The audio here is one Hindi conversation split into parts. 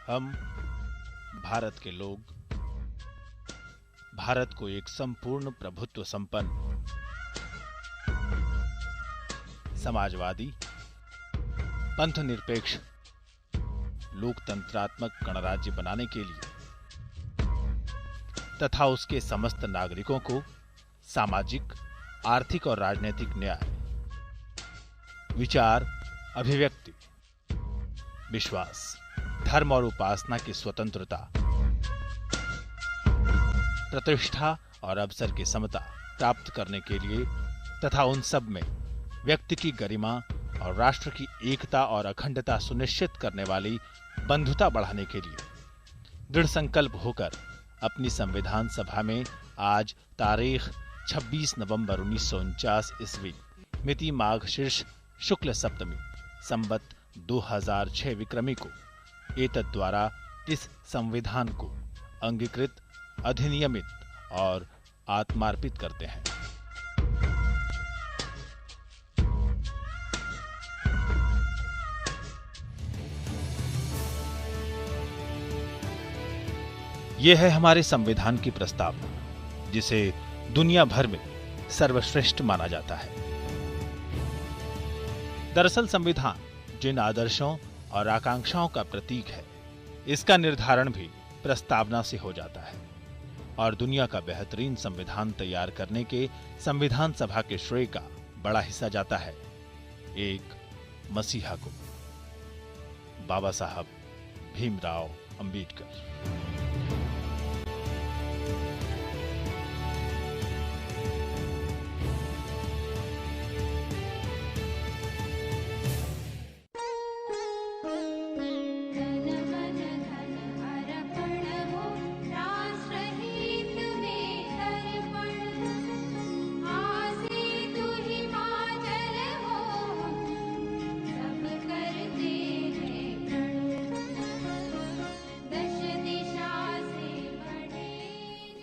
हम भारत के लोग भारत को एक संपूर्ण प्रभुत्व संपन्न समाजवादी पंथ निरपेक्ष लोकतंत्रात्मक गणराज्य बनाने के लिए तथा उसके समस्त नागरिकों को सामाजिक, आर्थिक और राजनीतिक न्याय, विचार, अभिव्यक्ति, विश्वास, धर्म और उपासना की स्वतंत्रता, प्रतिष्ठा और अवसर की समता प्राप्त करने के लिए तथा उन सब में व्यक्ति की गरिमा और राष्ट्र की एकता और अखंडता सुनिश्चित करने वाली बंधुता बढ़ाने के लिए दृढ़ संकल्प होकर अपनी संविधान सभा में आज तारीख 26 नवंबर 1949 ईस्वी मिति माघ शीर्ष शुक्ल सप्तमी संवत 2006 विक्रमी को एतद् द्वारा इस संविधान को अंगीकृत, अधिनियमित और आत्मार्पित करते हैं। यह है हमारे संविधान की प्रस्तावना, जिसे दुनिया भर में सर्वश्रेष्ठ माना जाता है। दरअसल संविधान जिन आदर्शों और आकांक्षाओं का प्रतीक है, इसका निर्धारण भी प्रस्तावना से हो जाता है और दुनिया का बेहतरीन संविधान तैयार करने के संविधान सभा के श्रेय का बड़ा हिस्सा जाता है एक मसीहा को, बाबा साहब भीमराव अंबेडकर।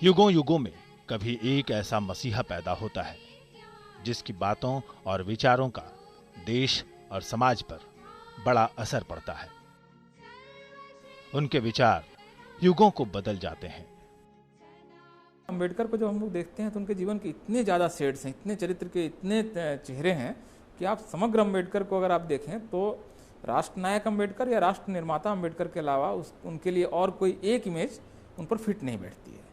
युगों युगों में कभी एक ऐसा मसीहा पैदा होता है जिसकी बातों और विचारों का देश और समाज पर बड़ा असर पड़ता है। उनके विचार युगों को बदल जाते हैं। अंबेडकर को जब हम लोग देखते हैं तो उनके जीवन के इतने ज्यादा शेड्स हैं, इतने चरित्र के इतने चेहरे हैं कि आप समग्र अंबेडकर को अगर आप देखें तो राष्ट्र नायक अंबेडकर या राष्ट्र निर्माता अंबेडकर के अलावा उनके लिए और कोई एक इमेज उन पर फिट नहीं बैठती है।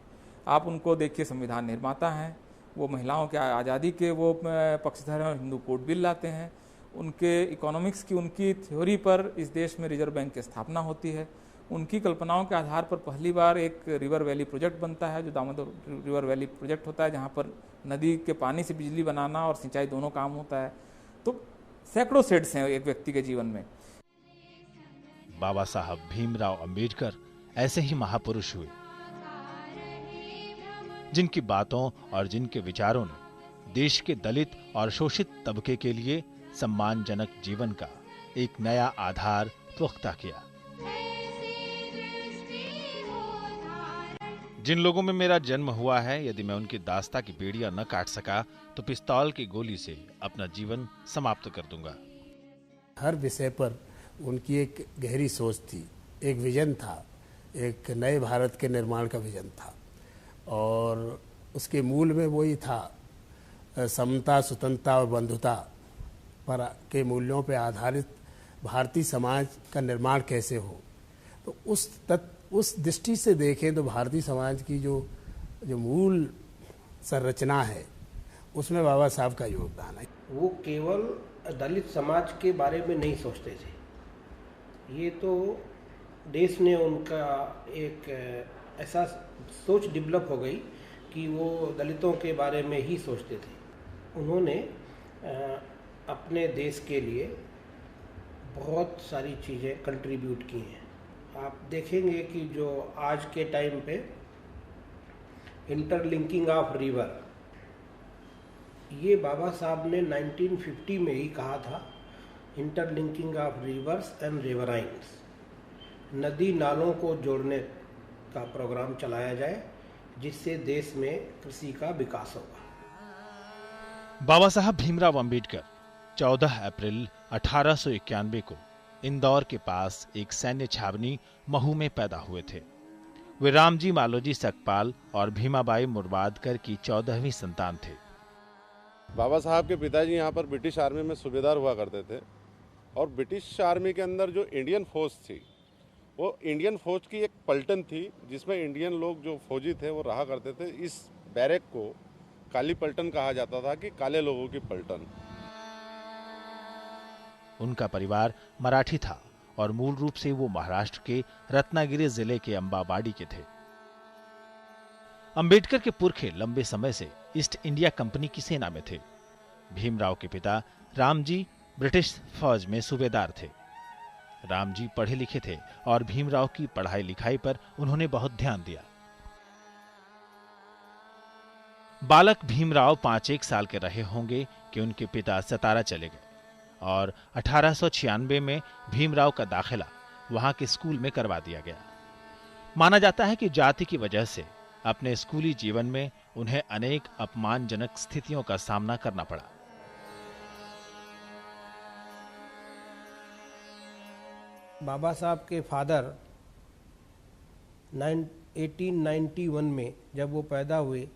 आप उनको देखिए, संविधान निर्माता हैं, वो महिलाओं के आज़ादी के वो पक्षधर हैं, हिंदू कोड बिल लाते हैं, उनके इकोनॉमिक्स की उनकी थ्योरी पर इस देश में रिजर्व बैंक की स्थापना होती है, उनकी कल्पनाओं के आधार पर पहली बार एक रिवर वैली प्रोजेक्ट बनता है जो दामोदर रिवर वैली प्रोजेक्ट होता है, जहाँ पर नदी के पानी से बिजली बनाना और सिंचाई दोनों काम होता है। तो सैकड़ों सेड्स हैं एक व्यक्ति के जीवन में। बाबा साहब भीमराव अंबेडकर ऐसे ही महापुरुष हुए जिनकी बातों और जिनके विचारों ने देश के दलित और शोषित तबके के लिए सम्मानजनक जीवन का एक नया आधार पुख्ता किया। जिन लोगों में मेरा जन्म हुआ है, यदि मैं उनकी दास्ता की बेड़ियां न काट सका तो पिस्तौल की गोली से अपना जीवन समाप्त कर दूंगा। हर विषय पर उनकी एक गहरी सोच थी, एक विजन था, एक नए भारत के निर्माण का विजन था और उसके मूल में वही था, समता, स्वतंत्रता और बंधुता पर के मूल्यों पर आधारित भारतीय समाज का निर्माण कैसे हो। तो उस दृष्टि से देखें तो भारतीय समाज की जो मूल संरचना है उसमें बाबा साहब का योगदान है। वो केवल दलित समाज के बारे में नहीं सोचते थे, ये तो देश ने उनका एक ऐसा सोच डेवलप हो गई कि वो दलितों के बारे में ही सोचते थे। उन्होंने अपने देश के लिए बहुत सारी चीज़ें कंट्रीब्यूट की हैं। आप देखेंगे कि जो आज के टाइम पे इंटरलिंकिंग ऑफ रिवर, ये बाबा साहब ने 1950 में ही कहा था, इंटरलिंकिंग ऑफ रिवर्स एंड रिवराइन्स, नदी नालों को जोड़ने का प्रोग्राम चलाया जाए जिससे देश में कृषि का विकास होगा। बाबा साहब भीमराव अंबेडकर 14 अप्रैल 1891 को इंदौर के पास एक सैन्य छावनी महू में पैदा हुए थे। वे रामजी मालोजी सकपाल और भीमाबाई मुर्बादकर की 14वीं संतान थे। बाबा साहब के पिताजी यहाँ पर ब्रिटिश आर्मी में सूबेदार हुआ करते थे और ब्रिटिश आर्मी के अंदर जो इंडियन फौज थी वो इंडियन फौज की एक पलटन थी जिसमें इंडियन लोग जो फौजी थे वो रहा करते थे। इस बैरक को काली पलटन कहा जाता था कि काले लोगों की पलटन। उनका परिवार मराठी था और मूल रूप से वो महाराष्ट्र के रत्नागिरी जिले के अंबाबाड़ी के थे। अंबेडकर के पुरखे लंबे समय से ईस्ट इंडिया कंपनी की सेना में थे। भीमराव के पिता रामजी ब्रिटिश फौज में सूबेदार थे। रामजी पढ़े लिखे थे और भीमराव की पढ़ाई लिखाई पर उन्होंने बहुत ध्यान दिया। बालक भीमराव 5-1 साल के रहे होंगे कि उनके पिता सतारा चले गए और 1896 में भीमराव का दाखिला वहां के स्कूल में करवा दिया गया। माना जाता है कि जाति की वजह से अपने स्कूली जीवन में उन्हें अनेक अपमानजनक स्थितियों का सामना करना पड़ा। बाबा साहब के फादर 1891 में जब वो पैदा हुए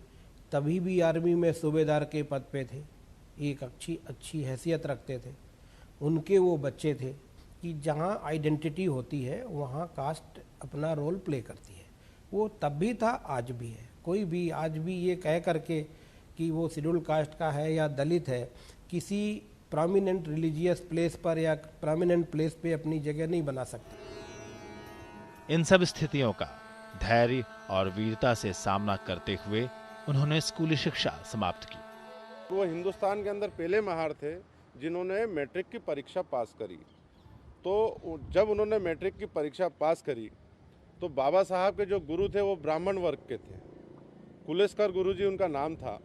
तभी भी आर्मी में सूबेदार के पद पे थे, एक अच्छी हैसियत रखते थे। उनके वो बच्चे थे कि जहाँ आइडेंटिटी होती है वहाँ कास्ट अपना रोल प्ले करती है। वो तब भी था, आज भी है। कोई भी आज भी ये कह करके कि वो शेड्यूल कास्ट का है या दलित है, किसी प्रोमिनेंट रिलीजियस प्लेस पर या प्रोमिनेंट प्लेस पे अपनी जगह नहीं बना सकते। इन सब स्थितियों का धैर्य और वीरता से सामना करते हुए उन्होंने स्कूली शिक्षा समाप्त की। वो हिंदुस्तान के अंदर पहले महार थे जिन्होंने मैट्रिक की परीक्षा पास करी। तो जब उन्होंने मैट्रिक की परीक्षा पास करी तो बाबा साहब के जो गुरु थे वो ब्राह्मण वर्ग के थे। कुलेस्कर गुरुजी उनका नाम था।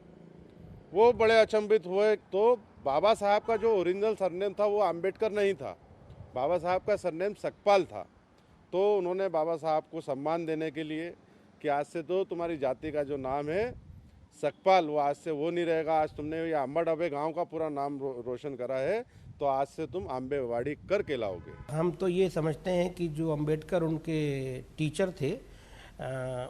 वो बड़े अचंभित हुए। तो बाबा साहब का जो ओरिजिनल सरनेम था वो अंबेडकर नहीं था, बाबा साहब का सरनेम सकपाल था। तो उन्होंने बाबा साहब को सम्मान देने के लिए कि आज से तो तुम्हारी जाति का जो नाम है सकपाल, वो आज से वो नहीं रहेगा। आज तुमने ये अंबाडबे गांव का पूरा नाम रोशन करा है, तो आज से तुम आंबेवाड़ी कर के लाओगे। हम तो ये समझते हैं कि जो अंबेडकर उनके टीचर थे,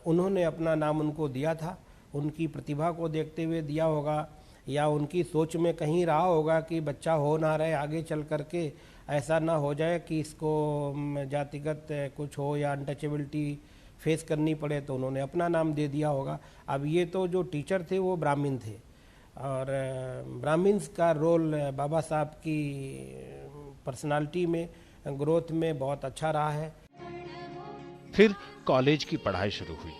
उन्होंने अपना नाम उनको दिया था। उनकी प्रतिभा को देखते हुए दिया होगा या उनकी सोच में कहीं रहा होगा कि बच्चा हो ना रहे, आगे चल करके ऐसा ना हो जाए कि इसको जातिगत कुछ हो या अनटचेबिलिटी फेस करनी पड़े, तो उन्होंने अपना नाम दे दिया होगा। अब ये तो जो टीचर थे वो ब्राह्मण थे और ब्राह्मण्स का रोल बाबा साहब की पर्सनालिटी में ग्रोथ में बहुत अच्छा रहा है। फिर कॉलेज की पढ़ाई शुरू हुई।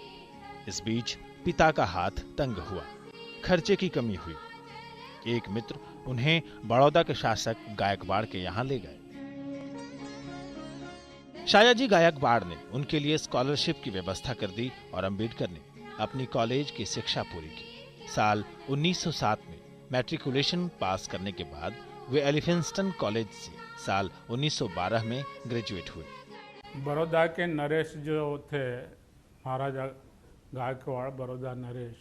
इस बीच पिता का हाथ तंग हुआ, खर्चे की कमी हुई। एक मित्र उन्हें बड़ौदा के शासक गायकवाड़ के यहां ले गए। शायाजी गायकवाड़ ने उनके लिए स्कॉलरशिप की व्यवस्था कर दी और अंबेडकर ने अपनी कॉलेज की शिक्षा पूरी की। साल 1907 में मैट्रिकुलेशन पास करने के बाद वे एलिफिंस्टन कॉलेज से साल 1912 में ग्रेजुएट हुए। बड़ौदा के नरेश जो थे, महाराजा गायकवाड़ बड़ौदा नरेश,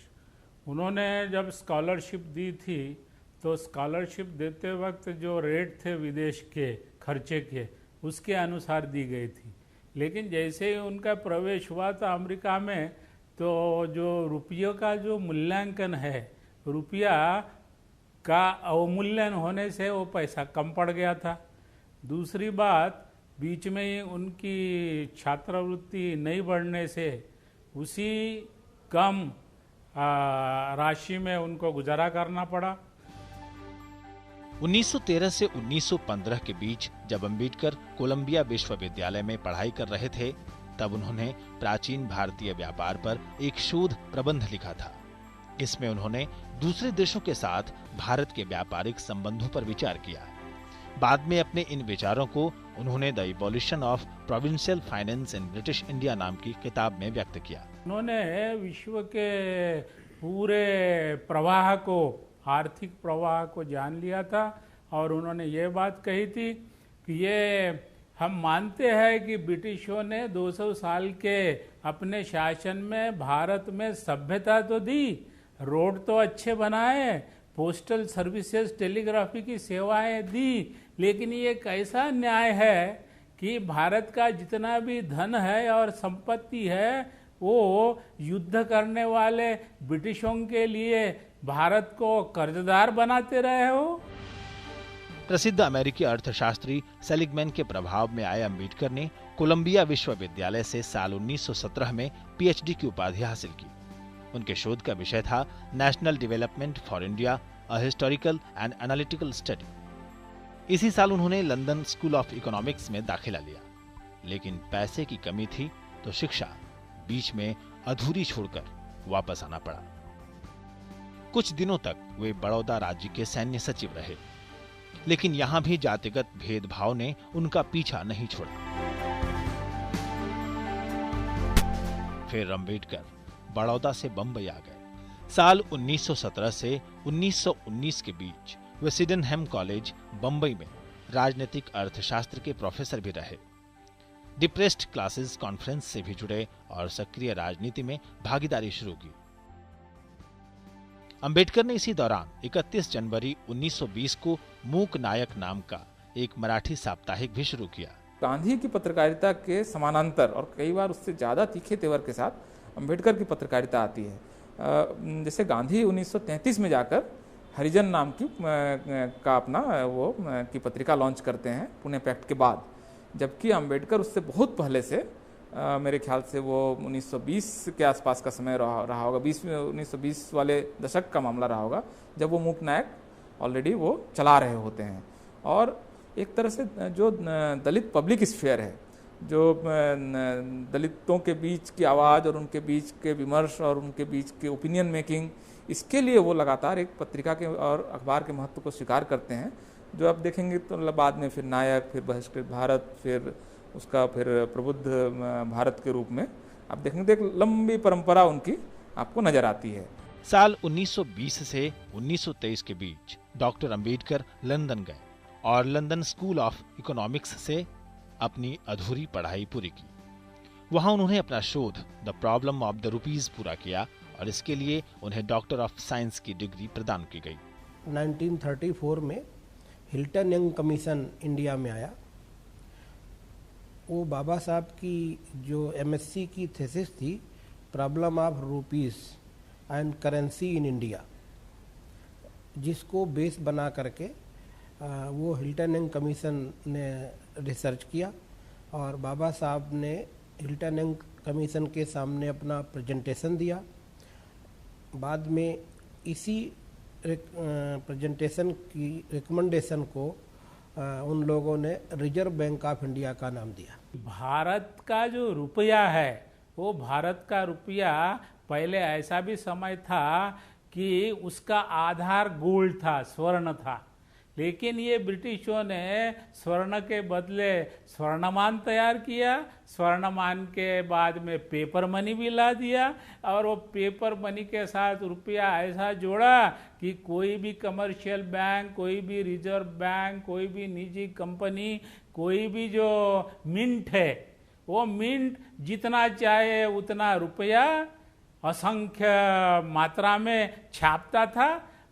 उन्होंने जब स्कॉलरशिप दी थी तो स्कॉलरशिप देते वक्त जो रेट थे विदेश के खर्चे के, उसके अनुसार दी गई थी। लेकिन जैसे ही उनका प्रवेश हुआ था अमेरिका में, तो जो रुपयों का जो मूल्यांकन है, रुपया का अवमूल्यन होने से वो पैसा कम पड़ गया था। दूसरी बात, बीच में ही उनकी छात्रवृत्ति नहीं बढ़ने से उसी कम राशि में उनको गुजारा करना पड़ा। 1913 से 1915 के बीच जब अंबेडकर कोलंबिया विश्वविद्यालय में पढ़ाई कर रहे थे, तब उन्होंने प्राचीन भारतीय व्यापार पर एक शोध प्रबंध लिखा था। इसमें उन्होंने दूसरे देशों के साथ भारत के व्यापारिक संबंधों पर विचार किया। बाद में अपने इन विचारों को उन्होंने the evolution of provincial finance in British India नाम की किताब में व्यक्त किया। उन्होंने विश्व के पूरे प्रवाह को, आर्थिक प्रवाह को जान लिया था और उन्होंने ये बात कही थी कि ये हम मानते हैं कि ब्रिटिशों ने 200 साल के अपने शासन में भारत में सभ्यता तो दी, रोड तो अच्छे बनाए, पोस्टल सर्विसेज टेलीग्राफी की सेवाएं दी, लेकिन ये कैसा न्याय है कि भारत का जितना भी धन है और संपत्ति है वो युद्ध करने वाले ब्रिटिशों के लिए भारत को कर्जदार बनाते रहे हो। प्रसिद्ध अमेरिकी अर्थशास्त्री सेलिगमैन के प्रभाव में आए अम्बेडकर ने कोलंबिया विश्वविद्यालय से साल 1917 में पीएचडी की उपाधि हासिल की। उनके शोध का विषय था national development for India, a historical and analytical study. इसी साल उन्होंने लंदन स्कूल ऑफ इकोनॉमिक्स में दाखिला लिया, लेकिन पैसे की कमी थी तो शिक्षा बीच में अधूरी छोड़कर वापस आना पड़ा। कुछ दिनों तक वे बड़ौदा राज्य के सैन्य सचिव रहे, लेकिन यहां भी जातिगत भेदभाव ने उनका पीछा नहीं छोड़ा। फिर अम्बेडकर बड़ौदा से बंबई आ गए। साल 1917 से 1919 के बीच वे सिडेनहम कॉलेज बंबई में राजनीतिक अर्थशास्त्र के प्रोफेसर भी रहे। डिप्रेस्ड क्लासेस कॉन्फ्रेंस से भी जुड़े और सक्रिय राजनीति में भागीदारी शुरू की। अंबेडकर ने इसी दौरान 31 जनवरी 1920 को मूक नायक नाम का एक मराठी साप्ताहिक भी शुरू किया। गांधी की पत्रकारिता के समानांतर और कई बार उससे ज़्यादा तीखे तेवर के साथ अंबेडकर की पत्रकारिता आती है। जैसे गांधी 1933 में जाकर हरिजन नाम की का अपना वो की पत्रिका लॉन्च करते हैं पुणे पैक्ट के बाद, जबकि अंबेडकर उससे बहुत पहले से मेरे ख्याल से वो 1920 के आसपास का समय रहा होगा, 1920 वाले दशक का मामला रहा होगा, जब वो मूक नायक ऑलरेडी वो चला रहे होते हैं। और एक तरह से जो दलित पब्लिक स्फीयर है, जो दलितों के बीच की आवाज़ और उनके बीच के विमर्श और उनके बीच के ओपिनियन मेकिंग, इसके लिए वो लगातार एक पत्रिका के और अखबार के महत्व को स्वीकार करते हैं। जो आप देखेंगे तो बाद में फिर नायक, फिर बहिष्कृत भारत, फिर उसका फिर प्रबुद्ध भारत के रूप में आप देखेंगे एक लंबी परंपरा उनकी आपको नजर आती है। साल 1920 से 1923 के बीच डॉक्टर अंबेडकर लंदन गए और लंदन स्कूल ऑफ इकोनॉमिक्स से अपनी अधूरी पढ़ाई पूरी की। वहां उन्होंने अपना शोध the problem of the rupees पूरा किया और इसके लिए उन्हें डॉक्टर ऑफ साइंस की डिग्री प्रदान की गई। 1934 में हिल्टन यंग कमीशन इंडिया में आया। वो बाबा साहब की जो एमएससी की थीसिस थी, problem of rupees and currency in India, जिसको बेस बना करके वो हिल्टन यंग कमीशन ने रिसर्च किया और बाबा साहब ने हिल्टन यंग कमीशन के सामने अपना प्रेजेंटेशन दिया। बाद में इसी प्रेजेंटेशन की रिकमेंडेशन को उन लोगों ने रिजर्व बैंक ऑफ इंडिया का नाम दिया। भारत का जो रुपया है वो भारत का रुपया पहले ऐसा भी समय था कि उसका आधार गोल्ड था, स्वर्ण था, लेकिन ये ब्रिटिशों ने स्वर्ण के बदले स्वर्णमान तैयार किया। स्वर्णमान के बाद में पेपर मनी भी ला दिया और वो पेपर मनी के साथ रुपया ऐसा जोड़ा कि कोई भी कमर्शियल बैंक, कोई भी रिजर्व बैंक, कोई भी निजी कंपनी, कोई भी जो मिंट है, वो मिंट जितना चाहे उतना रुपया असंख्य मात्रा में छापता था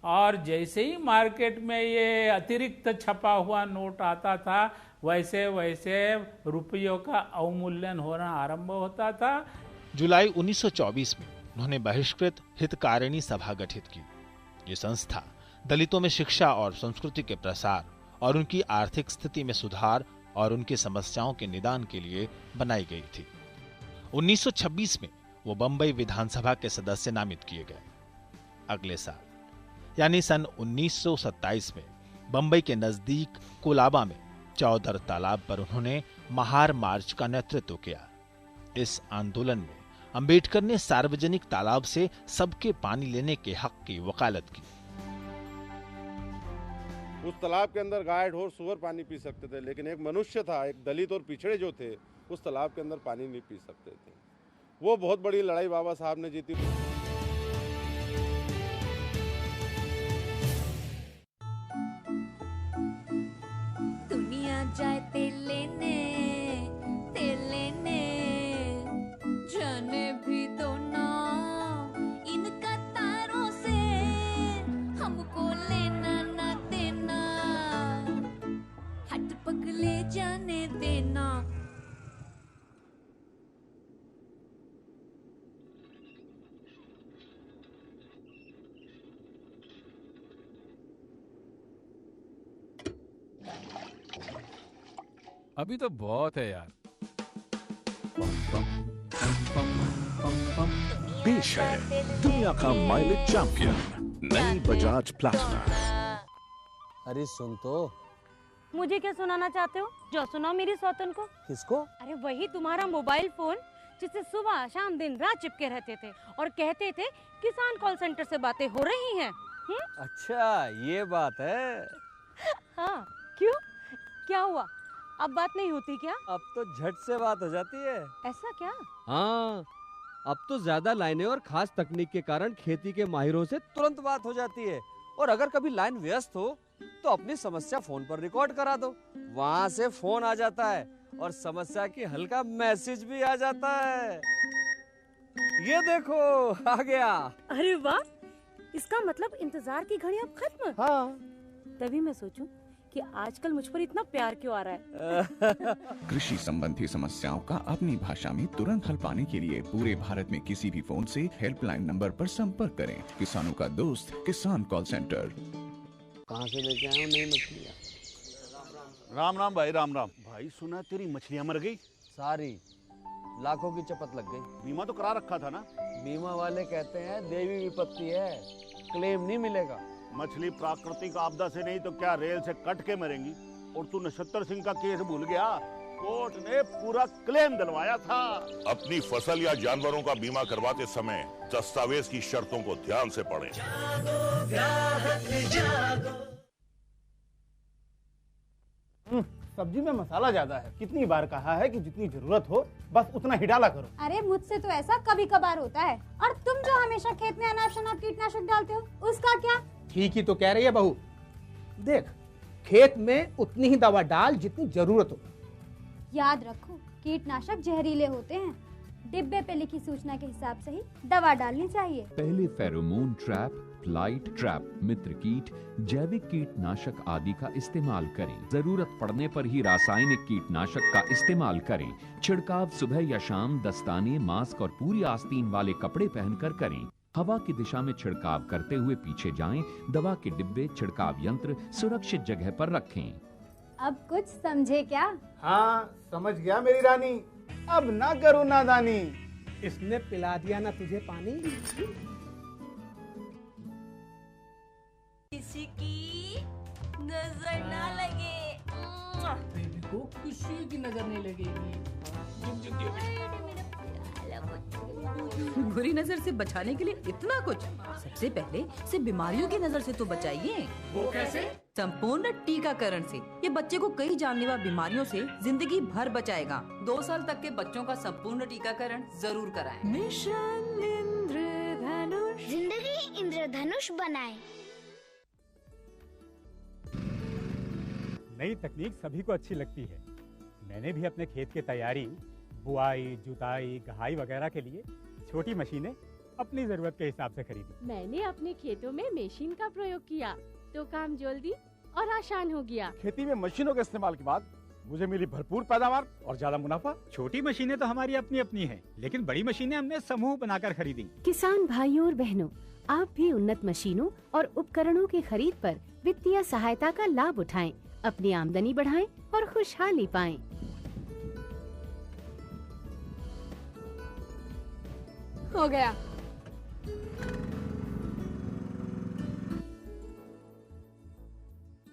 और जैसे ही मार्केट में ये अतिरिक्त छपा हुआ नोट आता था वैसे वैसे रुपयों का अवमूल्यन होना आरंभ होता था। जुलाई 1924 में उन्होंने बहिष्कृत हितकारिणी सभा गठित की। ये संस्था दलितों में शिक्षा और संस्कृति के प्रसार और उनकी आर्थिक स्थिति में सुधार और उनकी समस्याओं के निदान के लिए बनाई गई थी। 1926 में वो बंबई विधानसभा के सदस्य नामित किए गए। अगले साल यानी सन 1927 में बंबई के नजदीक कोलाबा में चौधर तालाब पर उन्होंने महार मार्च का नेतृत्व किया। इस आंदोलन में अंबेडकर ने सार्वजनिक तालाब से सबके पानी लेने के हक की वकालत की। उस तालाब के अंदर गाय, ढोर, सुअर पानी पी सकते थे, लेकिन एक मनुष्य था, एक दलित और पिछड़े जो थे, उस तालाब के अंदर पानी नहीं पी सकते थे। वो बहुत बड़ी लड़ाई बाबा साहब ने जीती। जाए तेल लेने जाने भी दो ना इन कतारों से, हमको लेना ना देना, हट पगले जाने देना। अभी तो बहुत है यार। पेश है दुनिया का माइलेज चैंपियन नई बजाज प्लैटिना। अरे सुन तो। मुझे क्या सुनाना चाहते हो? जो सुनाओ मेरी सौतन को। किसको? अरे वही तुम्हारा मोबाइल फोन जिससे सुबह शाम दिन रात चिपके रहते थे और कहते थे किसान कॉल सेंटर से बातें हो रही हैं। अच्छा ये बात है। हाँ क्यों, क्या हुआ? अब बात नहीं होती क्या? अब तो झट से बात हो जाती है। ऐसा क्या? हाँ, अब तो ज्यादा लाइनें और खास तकनीक के कारण खेती के माहिरों से तुरंत बात हो जाती है। और अगर कभी लाइन व्यस्त हो तो अपनी समस्या फोन पर रिकॉर्ड करा दो, वहाँ से फोन आ जाता है और समस्या की हल का मैसेज भी आ जाता है। ये देखो आ गया। अरे वाह, इसका मतलब इंतजार की घड़ी अब खत्म। हाँ। तभी मैं सोचूं कि आजकल मुझ पर इतना प्यार क्यों आ रहा है। कृषि संबंधी समस्याओं का अपनी भाषा में तुरंत हल पाने के लिए पूरे भारत में किसी भी फोन से हेल्पलाइन नंबर पर संपर्क करें। किसानों का दोस्त किसान कॉल सेंटर। कहाँ से लेके आए हो नई मछलियाँ? राम राम भाई, राम राम भाई। सुना तेरी मछलियाँ मर गई सारी, लाखों की चपत लग गई। बीमा तो करा रखा था ना? बीमा वाले कहते हैं देवी विपत्ति है, क्लेम नहीं मिलेगा। मछली प्राकृतिक आपदा से नहीं तो क्या रेल से कट के मरेंगी। और तू नक्षत्र सिंह का केस भूल गया, कोर्ट ने पूरा क्लेम दिलवाया था। अपनी फसल या जानवरों का बीमा करवाते समय दस्तावेज की शर्तों को ध्यान से पढ़ें। सब्जी में मसाला ज्यादा है। कितनी बार कहा है कि जितनी जरूरत हो बस उतना ही डाला करो। अरे मुझसे तो ऐसा कभी कभार होता है। और तुम जो हमेशा खेत में अनाप शनाप कीटनाशक डालते हो उसका क्या? ठीक ही तो कह रही है बहू। देख, खेत में उतनी ही दवा डाल जितनी जरूरत हो। याद रखो, कीटनाशक जहरीले होते हैं। डिब्बे पे लिखी सूचना के हिसाब से ही दवा डालनी चाहिए। पहले फेरोमोन ट्रैप, फ्लाइट ट्रैप, मित्र कीट, जैविक कीटनाशक आदि का इस्तेमाल करें। जरूरत पड़ने पर ही रासायनिक कीटनाशक का इस्तेमाल करें। छिड़काव सुबह या शाम दस्ताने, मास्क और पूरी आस्तीन वाले कपड़े पहनकर करें। हवा की दिशा में छिड़काव करते हुए पीछे जाएं। दवा के डिब्बे, छिड़काव यंत्र सुरक्षित जगह पर रखें। अब कुछ समझे क्या? हाँ समझ गया मेरी रानी, अब ना करो नादानी। इसने पिला दिया ना तुझे पानी। किसी की नजर ना लगे। बेबी को किसी की नजर नहीं लगेगी। बुरी नजर से बचाने के लिए इतना कुछ। सबसे पहले से बीमारियों की नजर से तो बचाइए। वो कैसे? संपूर्ण टीकाकरण से। ये बच्चे को कई जानलेवा बीमारियों से जिंदगी भर बचाएगा। 2 साल तक के बच्चों का संपूर्ण टीकाकरण जरूर कराएं। मिशन इंद्रधनुष, जिंदगी इंद्रधनुष बनाए। नई तकनीक सभी को अच्छी लगती है। मैंने भी अपने खेत की तैयारी, बुआई, जुताई, गहाई वगैरह के लिए छोटी मशीनें अपनी जरूरत के हिसाब से खरीदी। मैंने अपने खेतों में मशीन का प्रयोग किया तो काम जल्दी और आसान हो गया। खेती में मशीनों के इस्तेमाल के बाद मुझे मिली भरपूर पैदावार और ज्यादा मुनाफा। छोटी मशीनें तो हमारी अपनी अपनी हैं, लेकिन बड़ी मशीनें हमने समूह बनाकर खरीदी। किसान भाइयों और बहनों, आप भी उन्नत मशीनों और उपकरणों की खरीद पर वित्तीय सहायता का लाभ उठाएं, अपनी आमदनी बढ़ाएं और खुशहाली पाएं। हो गया।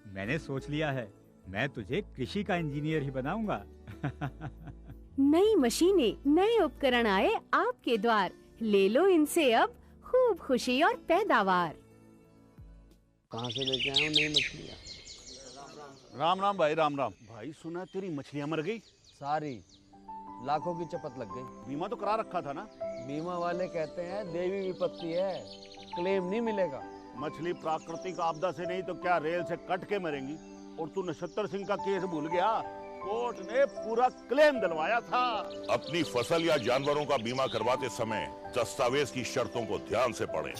मैंने सोच लिया है, मैं तुझे कृषि का इंजीनियर ही बनाऊंगा। नई मशीनें, नए उपकरण आए आपके द्वार। ले लो इनसे अब खूब खुशी और पैदावार। कहाँ से लेके आए हो नई मछलियाँ? राम राम भाई, राम राम भाई। सुना तेरी मछलियाँ मर गई सारी, लाखों की चपत लग गई। बीमा तो करा रखा था ना? बीमा वाले कहते हैं देवी विपत्ति है, क्लेम नहीं मिलेगा। मछली प्राकृतिक आपदा से नहीं तो क्या रेल से कट के मरेंगी। और तू नक्षत्र सिंह का केस भूल गया, कोर्ट ने पूरा क्लेम दिलवाया था। अपनी फसल या जानवरों का बीमा करवाते समय दस्तावेज की शर्तों को ध्यान से पढ़ें।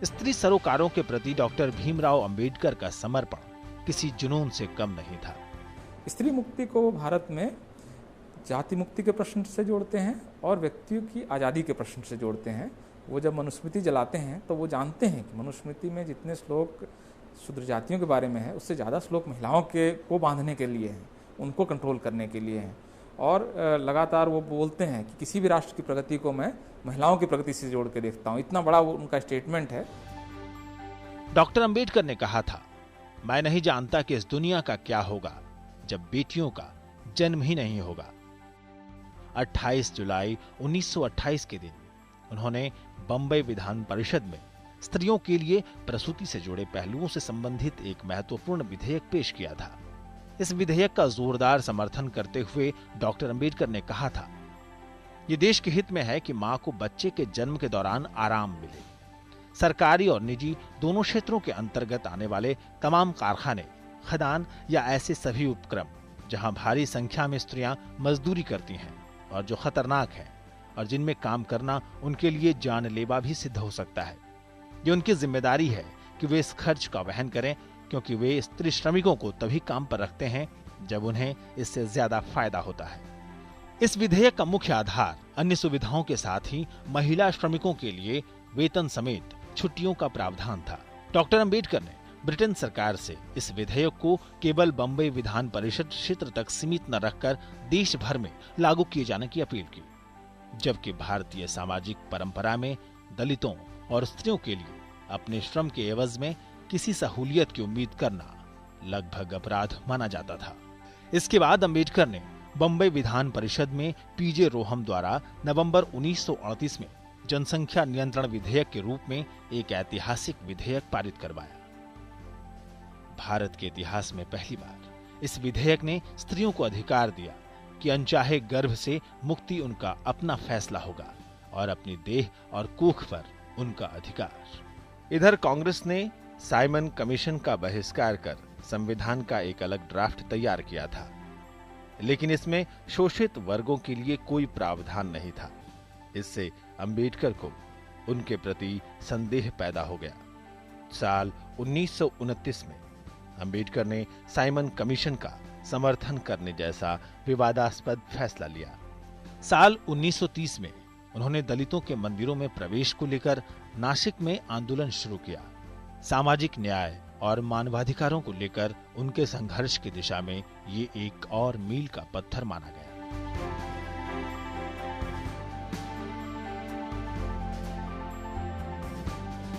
स्त्री सरोकारों के प्रति डॉक्टर भीमराव अंबेडकर का समर्पण किसी जुनून से कम नहीं था। स्त्री मुक्ति को भारत में जाति मुक्ति के प्रश्न से जोड़ते हैं और व्यक्तियों की आज़ादी के प्रश्न से जोड़ते हैं। वो जब मनुस्मृति जलाते हैं तो वो जानते हैं कि मनुस्मृति में जितने श्लोक शूद्र जातियों के बारे में है उससे ज़्यादा श्लोक महिलाओं को बांधने के लिए हैं, उनको कंट्रोल करने के लिए हैं। और लगातार वो बोलते हैं कि किसी भी राष्ट्र की प्रगति को मैं महिलाओं की प्रगति से जोड़ के देखता हूँ। इतना बड़ा वो उनका स्टेटमेंट है। डॉक्टर अंबेडकर ने कहा था, मैं नहीं जानता कि इस दुनिया का क्या होगा जब बेटियों का जन्म ही नहीं होगा। 28 जुलाई 1928 के दिन उन्होंने बंबई विधान परिषद में स्त्रियों के लिए प्रसूति से जुड़े पहलुओं से संबंधित एक महत्वपूर्ण विधेयक पेश किया था। इस विधेयक का जोरदार समर्थन करते हुए डॉक्टर अंबेडकर ने कहा था, ये देश के हित में है कि मां को बच्चे के जन्म के दौरान आराम मिले। सरकारी और निजी दोनों क्षेत्रों के अंतर्गत आने वाले तमाम कारखाने, खदान या ऐसे सभी उपक्रम जहां भारी संख्या में स्त्रियां मजदूरी करती हैं और जो खतरनाक है और जिनमें काम करना उनके लिए जानलेवा भी सिद्ध हो सकता है, ये उनकी जिम्मेदारी है कि वे इस खर्च का वहन करें, क्योंकि वे स्त्री श्रमिकों को तभी काम पर रखते हैं जब उन्हें इससे ज्यादा फायदा होता है। इस विधेयक का मुख्य आधार अन्य सुविधाओं के साथ ही महिला श्रमिकों के लिए वेतन समेत छुट्टियों का प्रावधान था। डॉक्टर अंबेडकर ने ब्रिटेन सरकार से इस विधेयक को केवल बंबई विधान परिषद क्षेत्र तक सीमित न रखकर देश भर में लागू किए जाने की अपील की, जबकि भारतीय सामाजिक परंपरा में दलितों और स्त्रियों के लिए अपने श्रम के एवज में किसी सहूलियत की उम्मीद करना लगभग अपराध माना जाता था। इसके बाद अंबेडकर ने बंबई विधान परिषद में पीजे रोहम द्वारा नवंबर 1938 में जनसंख्या नियंत्रण विधेयक के रूप में एक ऐतिहासिक विधेयक पारित करवाया। भारत के इतिहास में पहली बार इस विधेयक ने स्त्रियों को अधिकार दिया कि अनचाहे गर्भ से मुक्ति उनका अपना फैसला होगा और अपनी देह और कोख पर उनका अधिकार। इधर कांग्रेस ने साइमन कमीशन का बहिष्कार कर संविधान का एक अलग ड्राफ्ट तैयार किया था, लेकिन इसमें शोषित वर्गों के लिए कोई प्रावधान नहीं था। इससे अंबेडकर को उनके प्रति संदेह पैदा हो गया। साल 1929 में अंबेडकर ने साइमन कमीशन का समर्थन करने जैसा विवादास्पद फैसला लिया। साल 1930 में उन्होंने दलितों के मंदिरों में प्रवेश को लेकर नासिक में आंदोलन शुरू किया। सामाजिक न्याय और मानवाधिकारों को लेकर उनके संघर्ष की दिशा में ये एक और मील का पत्थर माना गया।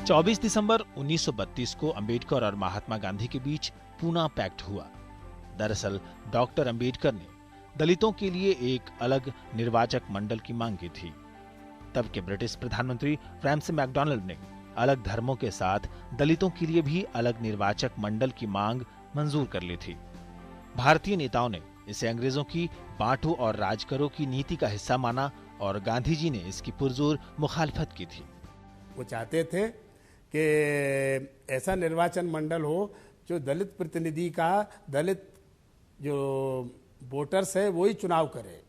चौबीस दिसंबर 1932 को अंबेडकर और महात्मा गांधी के बीच पूना पैक्ट हुआ। दरअसल डॉक्टर अंबेडकर ने दलितों के लिए एक अलग निर्वाचक मंडल की मांग की थी। तब के ब्रिटिश प्रधानमंत्री रैमसे मैकडॉनल्ड ने अलग धर्मों के साथ दलितों के लिए भी अलग निर्वाचक मंडल की मांग मंजूर कर ली थी। भारतीय नेताओं ने इसे अंग्रेजों की बांटो और राज करो की नीति का हिस्सा माना और गांधी जी ने इसकी पुरजोर मुखालफत की थी। वो चाहते थे कि ऐसा निर्वाचन मंडल हो जो दलित प्रतिनिधि का, दलित जो वोटर्स है वही चुनाव करे।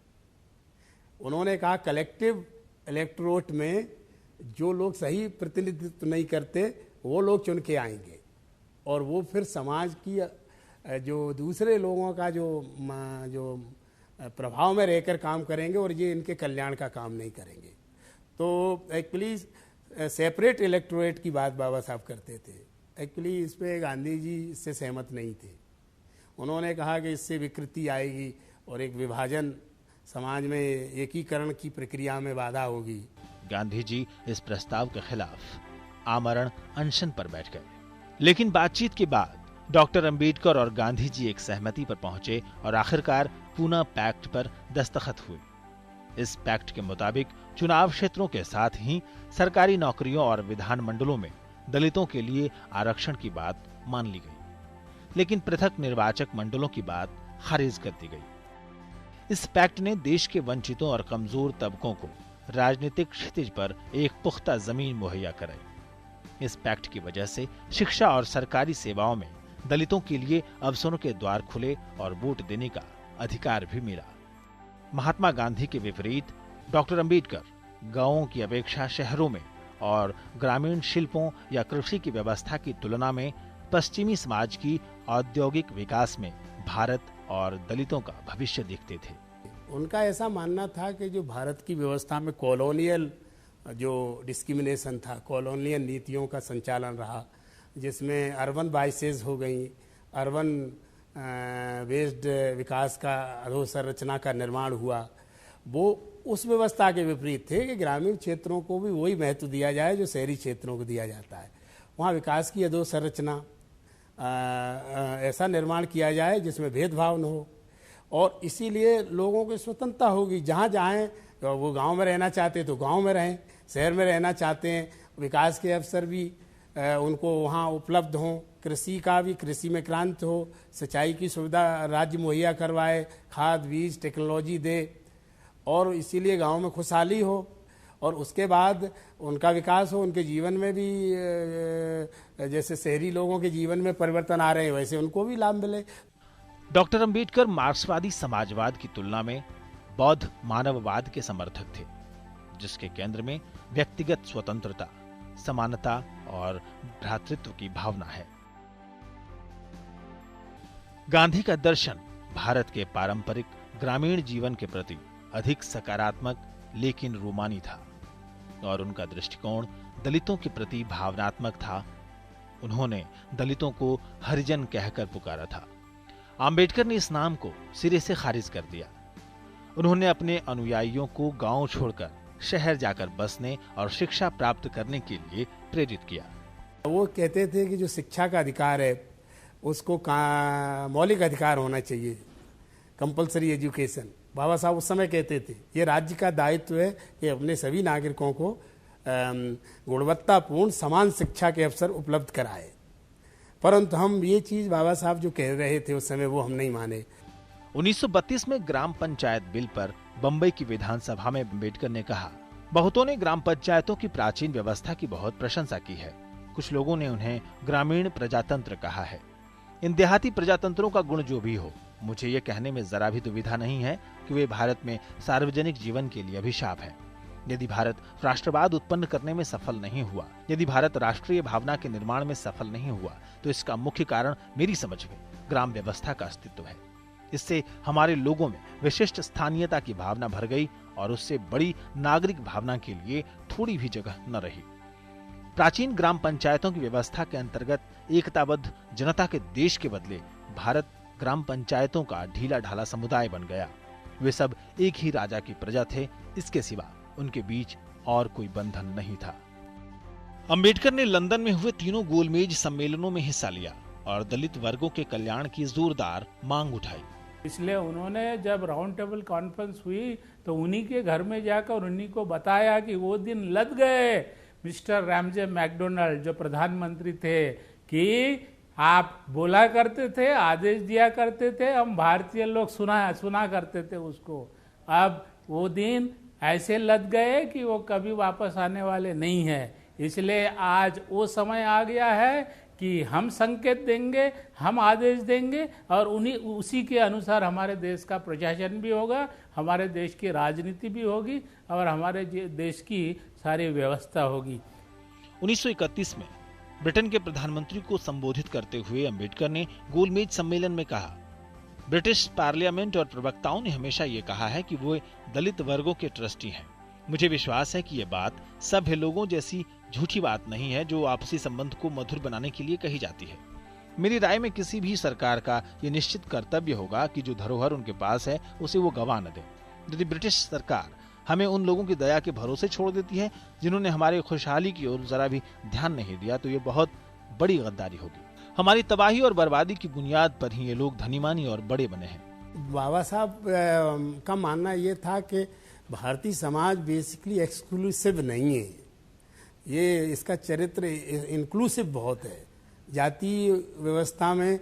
उन्होंने कहा कलेक्टिव इलेक्टोरेट में जो लोग सही प्रतिनिधित्व नहीं करते वो लोग चुन के आएंगे और वो फिर समाज की जो दूसरे लोगों का जो प्रभाव में रहकर काम करेंगे और ये इनके कल्याण का काम नहीं करेंगे। तो एक्चुअली सेपरेट इलेक्टोरेट की बात बाबा साहब करते थे। एक्चुअली इस पर गांधी जी इससे सहमत नहीं थे। उन्होंने कहा कि इससे विकृति आएगी और एक विभाजन, समाज में एकीकरण की प्रक्रिया में बाधा होगी। गांधी जी इस प्रस्ताव के खिलाफ आमरण अनशन पर बैठ गए, लेकिन बातचीत के बाद डॉक्टर अंबेडकर और गांधी जी एक सहमति पर पहुंचे और आखिरकार पूना पैक्ट पर दस्तखत हुए। इस पैक्ट के मुताबिक चुनाव क्षेत्रों के साथ ही सरकारी नौकरियों और विधान मंडलों में दलितों के लिए आरक्षण की बात मान ली गई, लेकिन पृथक निर्वाचक मंडलों की बात खारिज कर दी गई। इस पैक्ट ने देश के वंचितों और कमजोर तबकों को राजनीतिक क्षितिज पर एक पुख्ता जमीन मुहैया कराई। इस पैक्ट की वजह से शिक्षा और सरकारी सेवाओं में दलितों के लिए अवसरों के द्वार खुले और वोट देने का अधिकार भी मिला। महात्मा गांधी के विपरीत डॉक्टर अंबेडकर गांवों की अपेक्षा शहरों में और ग्रामीण शिल्पों या कृषि की व्यवस्था की तुलना में पश्चिमी समाज की औद्योगिक विकास में भारत और दलितों का भविष्य देखते थे। उनका ऐसा मानना था कि जो भारत की व्यवस्था में कॉलोनियल जो डिस्क्रिमिनेशन था, कॉलोनियल नीतियों का संचालन रहा, जिसमें अर्बन बाइसेस हो गई, अर्बन बेस्ड विकास का अधोसंरचना का निर्माण हुआ, वो उस व्यवस्था के विपरीत थे कि ग्रामीण क्षेत्रों को भी वही महत्व दिया जाए जो शहरी क्षेत्रों को दिया जाता है। वहाँ विकास की अधोसंरचना ऐसा निर्माण किया जाए जिसमें भेदभाव न हो, और इसीलिए लोगों की स्वतंत्रता होगी। जहाँ जाएँ, तो वो गांव में रहना चाहते तो गांव में रहें, शहर में रहना चाहते हैं, विकास के अवसर भी उनको वहाँ उपलब्ध हों, कृषि का भी, कृषि में क्रांति हो, सिंचाई की सुविधा राज्य मुहैया करवाए, खाद बीज टेक्नोलॉजी दे, और इसीलिए गांव में खुशहाली हो, और उसके बाद उनका विकास हो, उनके जीवन में भी जैसे शहरी लोगों के जीवन में परिवर्तन आ रहे हैं वैसे उनको भी लाभ मिले। डॉक्टर अंबेडकर मार्क्सवादी समाजवाद की तुलना में बौद्ध मानववाद के समर्थक थे, जिसके केंद्र में व्यक्तिगत स्वतंत्रता, समानता और भ्रातृत्व की भावना है। गांधी का दर्शन भारत के पारंपरिक ग्रामीण जीवन के प्रति अधिक सकारात्मक लेकिन रूमानी था, और उनका दृष्टिकोण दलितों के प्रति भावनात्मक था। उन्होंने दलितों को हरिजन कहकर पुकारा था। अंबेडकर ने इस नाम को सिरे से खारिज कर दिया। उन्होंने अपने अनुयायियों को गांव छोड़कर शहर जाकर बसने और शिक्षा प्राप्त करने के लिए प्रेरित किया। वो कहते थे कि जो शिक्षा का अधिकार है उसको मौलिक अधिकार होना चाहिए, कंपलसरी एजुकेशन। बाबा साहब उस समय कहते थे ये राज्य का दायित्व है कि अपने सभी नागरिकों को गुणवत्तापूर्ण समान शिक्षा के अवसर उपलब्ध कराए। परंतु हम ये चीज बाबा साहब जो कह रहे थे उस समय वो हम नहीं माने। 1932 में ग्राम पंचायत बिल पर बंबई की विधानसभा में अंबेडकर ने कहा, बहुतों ने ग्राम पंचायतों की प्राचीन व्यवस्था की बहुत प्रशंसा की है। कुछ लोगों ने उन्हें ग्रामीण प्रजातंत्र कहा है। इन देहाती प्रजातंत्रों का गुण जो भी हो, मुझे ये कहने में जरा भी दुविधा नहीं है कि वे भारत में सार्वजनिक जीवन के लिए अभिशाप है। यदि भारत राष्ट्रवाद उत्पन्न करने में सफल नहीं हुआ, यदि भारत राष्ट्रीय भावना के निर्माण में सफल नहीं हुआ, तो इसका मुख्य कारण मेरी समझ में ग्राम व्यवस्था का अस्तित्व है। इससे हमारे लोगों में विशिष्ट स्थानीयता की भावना भर गई और उससे बड़ी नागरिक भावना के लिए थोड़ी भी जगह न रही। प्राचीन ग्राम पंचायतों की व्यवस्था के अंतर्गत एकताबद्ध जनता के देश के बदले भारत ग्राम पंचायतों का ढीला ढाला समुदाय बन गया। वे सब एक ही राजा की प्रजा थे, इसके सिवा उनके बीच और कोई बंधन नहीं था। अंबेडकर ने लंदन में हुए तीनों गोलमेज सम्मेलनों में हिस्सा लिया और दलित वर्गों के कल्याण की जोरदार मांग उठाई। इसलिए उन्होंने जब राउंड टेबल कॉन्फ्रेंस हुई तो उन्हीं के घर में जाकर उन्हीं को बताया कि वो दिन लद गए मिस्टर रैमजे मैकडोनाल्ड जो प्रधानमंत्री थे कि आप बोला करते थे, आदेश दिया करते थे, हम भारतीय लोग सुना करते थे उसको। अब वो दिन ऐसे लद गए कि वो कभी वापस आने वाले नहीं है। इसलिए आज वो समय आ गया है कि हम संकेत देंगे, हम आदेश देंगे और उसी के अनुसार हमारे देश का प्रशासन भी होगा, हमारे देश की राजनीति भी होगी और हमारे देश की सारी व्यवस्था होगी। 1931 में ब्रिटेन के प्रधानमंत्री को संबोधित करते हुए अंबेडकर ने गोलमेज सम्मेलन में कहा, ब्रिटिश पार्लियामेंट और प्रवक्ताओं ने हमेशा ये कहा है कि वो दलित वर्गों के ट्रस्टी हैं। मुझे विश्वास है कि ये बात सभ्य लोगों जैसी झूठी बात नहीं है जो आपसी संबंध को मधुर बनाने के लिए कही जाती है। मेरी राय में किसी भी सरकार का ये निश्चित कर्तव्य होगा कि जो धरोहर उनके पास है उसे वो गंवा न दे। यदि ब्रिटिश सरकार हमें उन लोगों की दया के भरोसे छोड़ देती है जिन्होंने हमारी खुशहाली की ओर जरा भी ध्यान नहीं दिया, तो ये बहुत बड़ी गद्दारी होगी। हमारी तबाही और बर्बादी की बुनियाद पर ही ये लोग धनीमानी और बड़े बने हैं। बाबा साहब का मानना ये था कि भारतीय समाज बेसिकली एक्सक्लूसिव नहीं है, ये इसका चरित्र इंक्लूसिव बहुत है। जातीय व्यवस्था में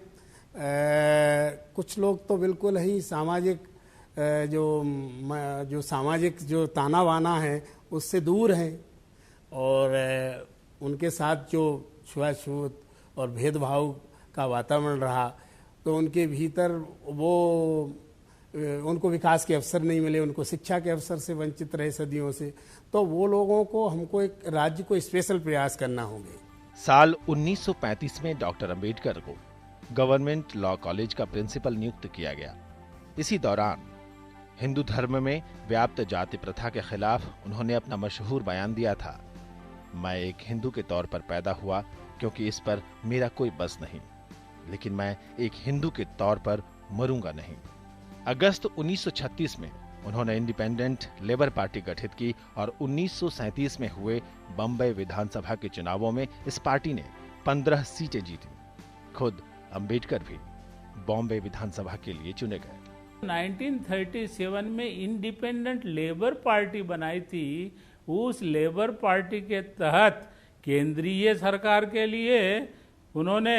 कुछ लोग तो बिल्कुल ही सामाजिक जो सामाजिक जो ताना वाना है उससे दूर हैं और उनके साथ जो छुआछूत और भेदभाव का वातावरण रहा तो उनके भीतर वो उनको विकास के अवसर नहीं मिले, उनको शिक्षा के अवसर से वंचित रहे सदियों से। तो वो लोगों को हमको एक राज्य को स्पेशल प्रयास करना होंगे। साल 1935 में डॉक्टर अंबेडकर को गवर्नमेंट लॉ कॉलेज का प्रिंसिपल नियुक्त किया गया। इसी दौरान हिंदू धर्म में व्याप्त जाति प्रथा के खिलाफ उन्होंने अपना मशहूर बयान दिया था, मैं एक हिंदू के तौर पर पैदा हुआ क्योंकि इस पर मेरा कोई बस नहीं, लेकिन मैं एक हिंदू के तौर पर मरूंगा नहीं। अगस्त 1936 में उन्होंने इंडिपेंडेंट लेबर पार्टी गठित की और 1937 में हुए बम्बई विधानसभा के चुनावों में इस पार्टी ने 15 सीटें जीती। खुद अंबेडकर भी बॉम्बे विधानसभा के लिए चुने गए। 1937 में इंडिपेंडेंट लेबर पार्टी बनाई थी। उस लेबर पार्टी के तहत केंद्रीय सरकार के लिए उन्होंने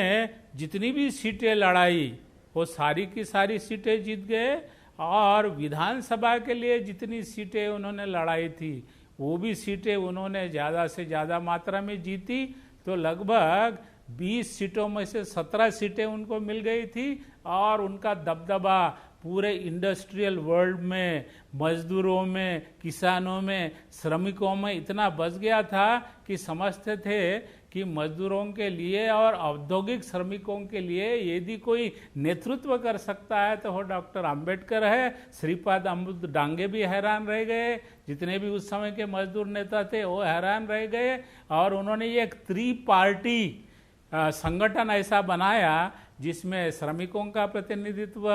जितनी भी सीटें लड़ाई वो सारी की सारी सीटें जीत गए, और विधानसभा के लिए जितनी सीटें उन्होंने लड़ाई थी वो भी सीटें उन्होंने ज़्यादा से ज़्यादा मात्रा में जीती। तो लगभग 20 सीटों में से 17 सीटें उनको मिल गई थी, और उनका दबदबा पूरे इंडस्ट्रियल वर्ल्ड में, मजदूरों में, किसानों में, श्रमिकों में इतना बस गया था कि समझते थे कि मजदूरों के लिए और औद्योगिक श्रमिकों के लिए यदि कोई नेतृत्व कर सकता है तो वो डॉक्टर अंबेडकर है। श्रीपाद अमृत डांगे भी हैरान रह गए, जितने भी उस समय के मजदूर नेता थे वो हैरान रह गए, और उन्होंने ये एक त्रिपार्टी संगठन ऐसा बनाया जिसमें श्रमिकों का प्रतिनिधित्व,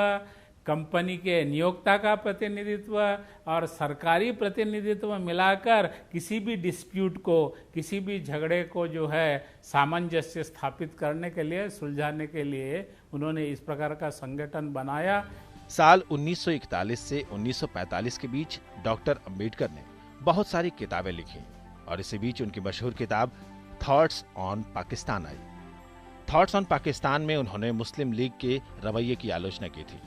कंपनी के नियोक्ता का प्रतिनिधित्व और सरकारी प्रतिनिधित्व मिलाकर किसी भी डिस्प्यूट को, किसी भी झगड़े को जो है सामंजस्य स्थापित करने के लिए, सुलझाने के लिए उन्होंने इस प्रकार का संगठन बनाया। साल 1941 से 1945 के बीच डॉक्टर अंबेडकर ने बहुत सारी किताबें लिखी, और इसी बीच उनकी मशहूर किताब thoughts on Pakistan I. Thoughts on Pakistan में उन्होंने मुस्लिम लीग के रवैये की आलोचना की थी।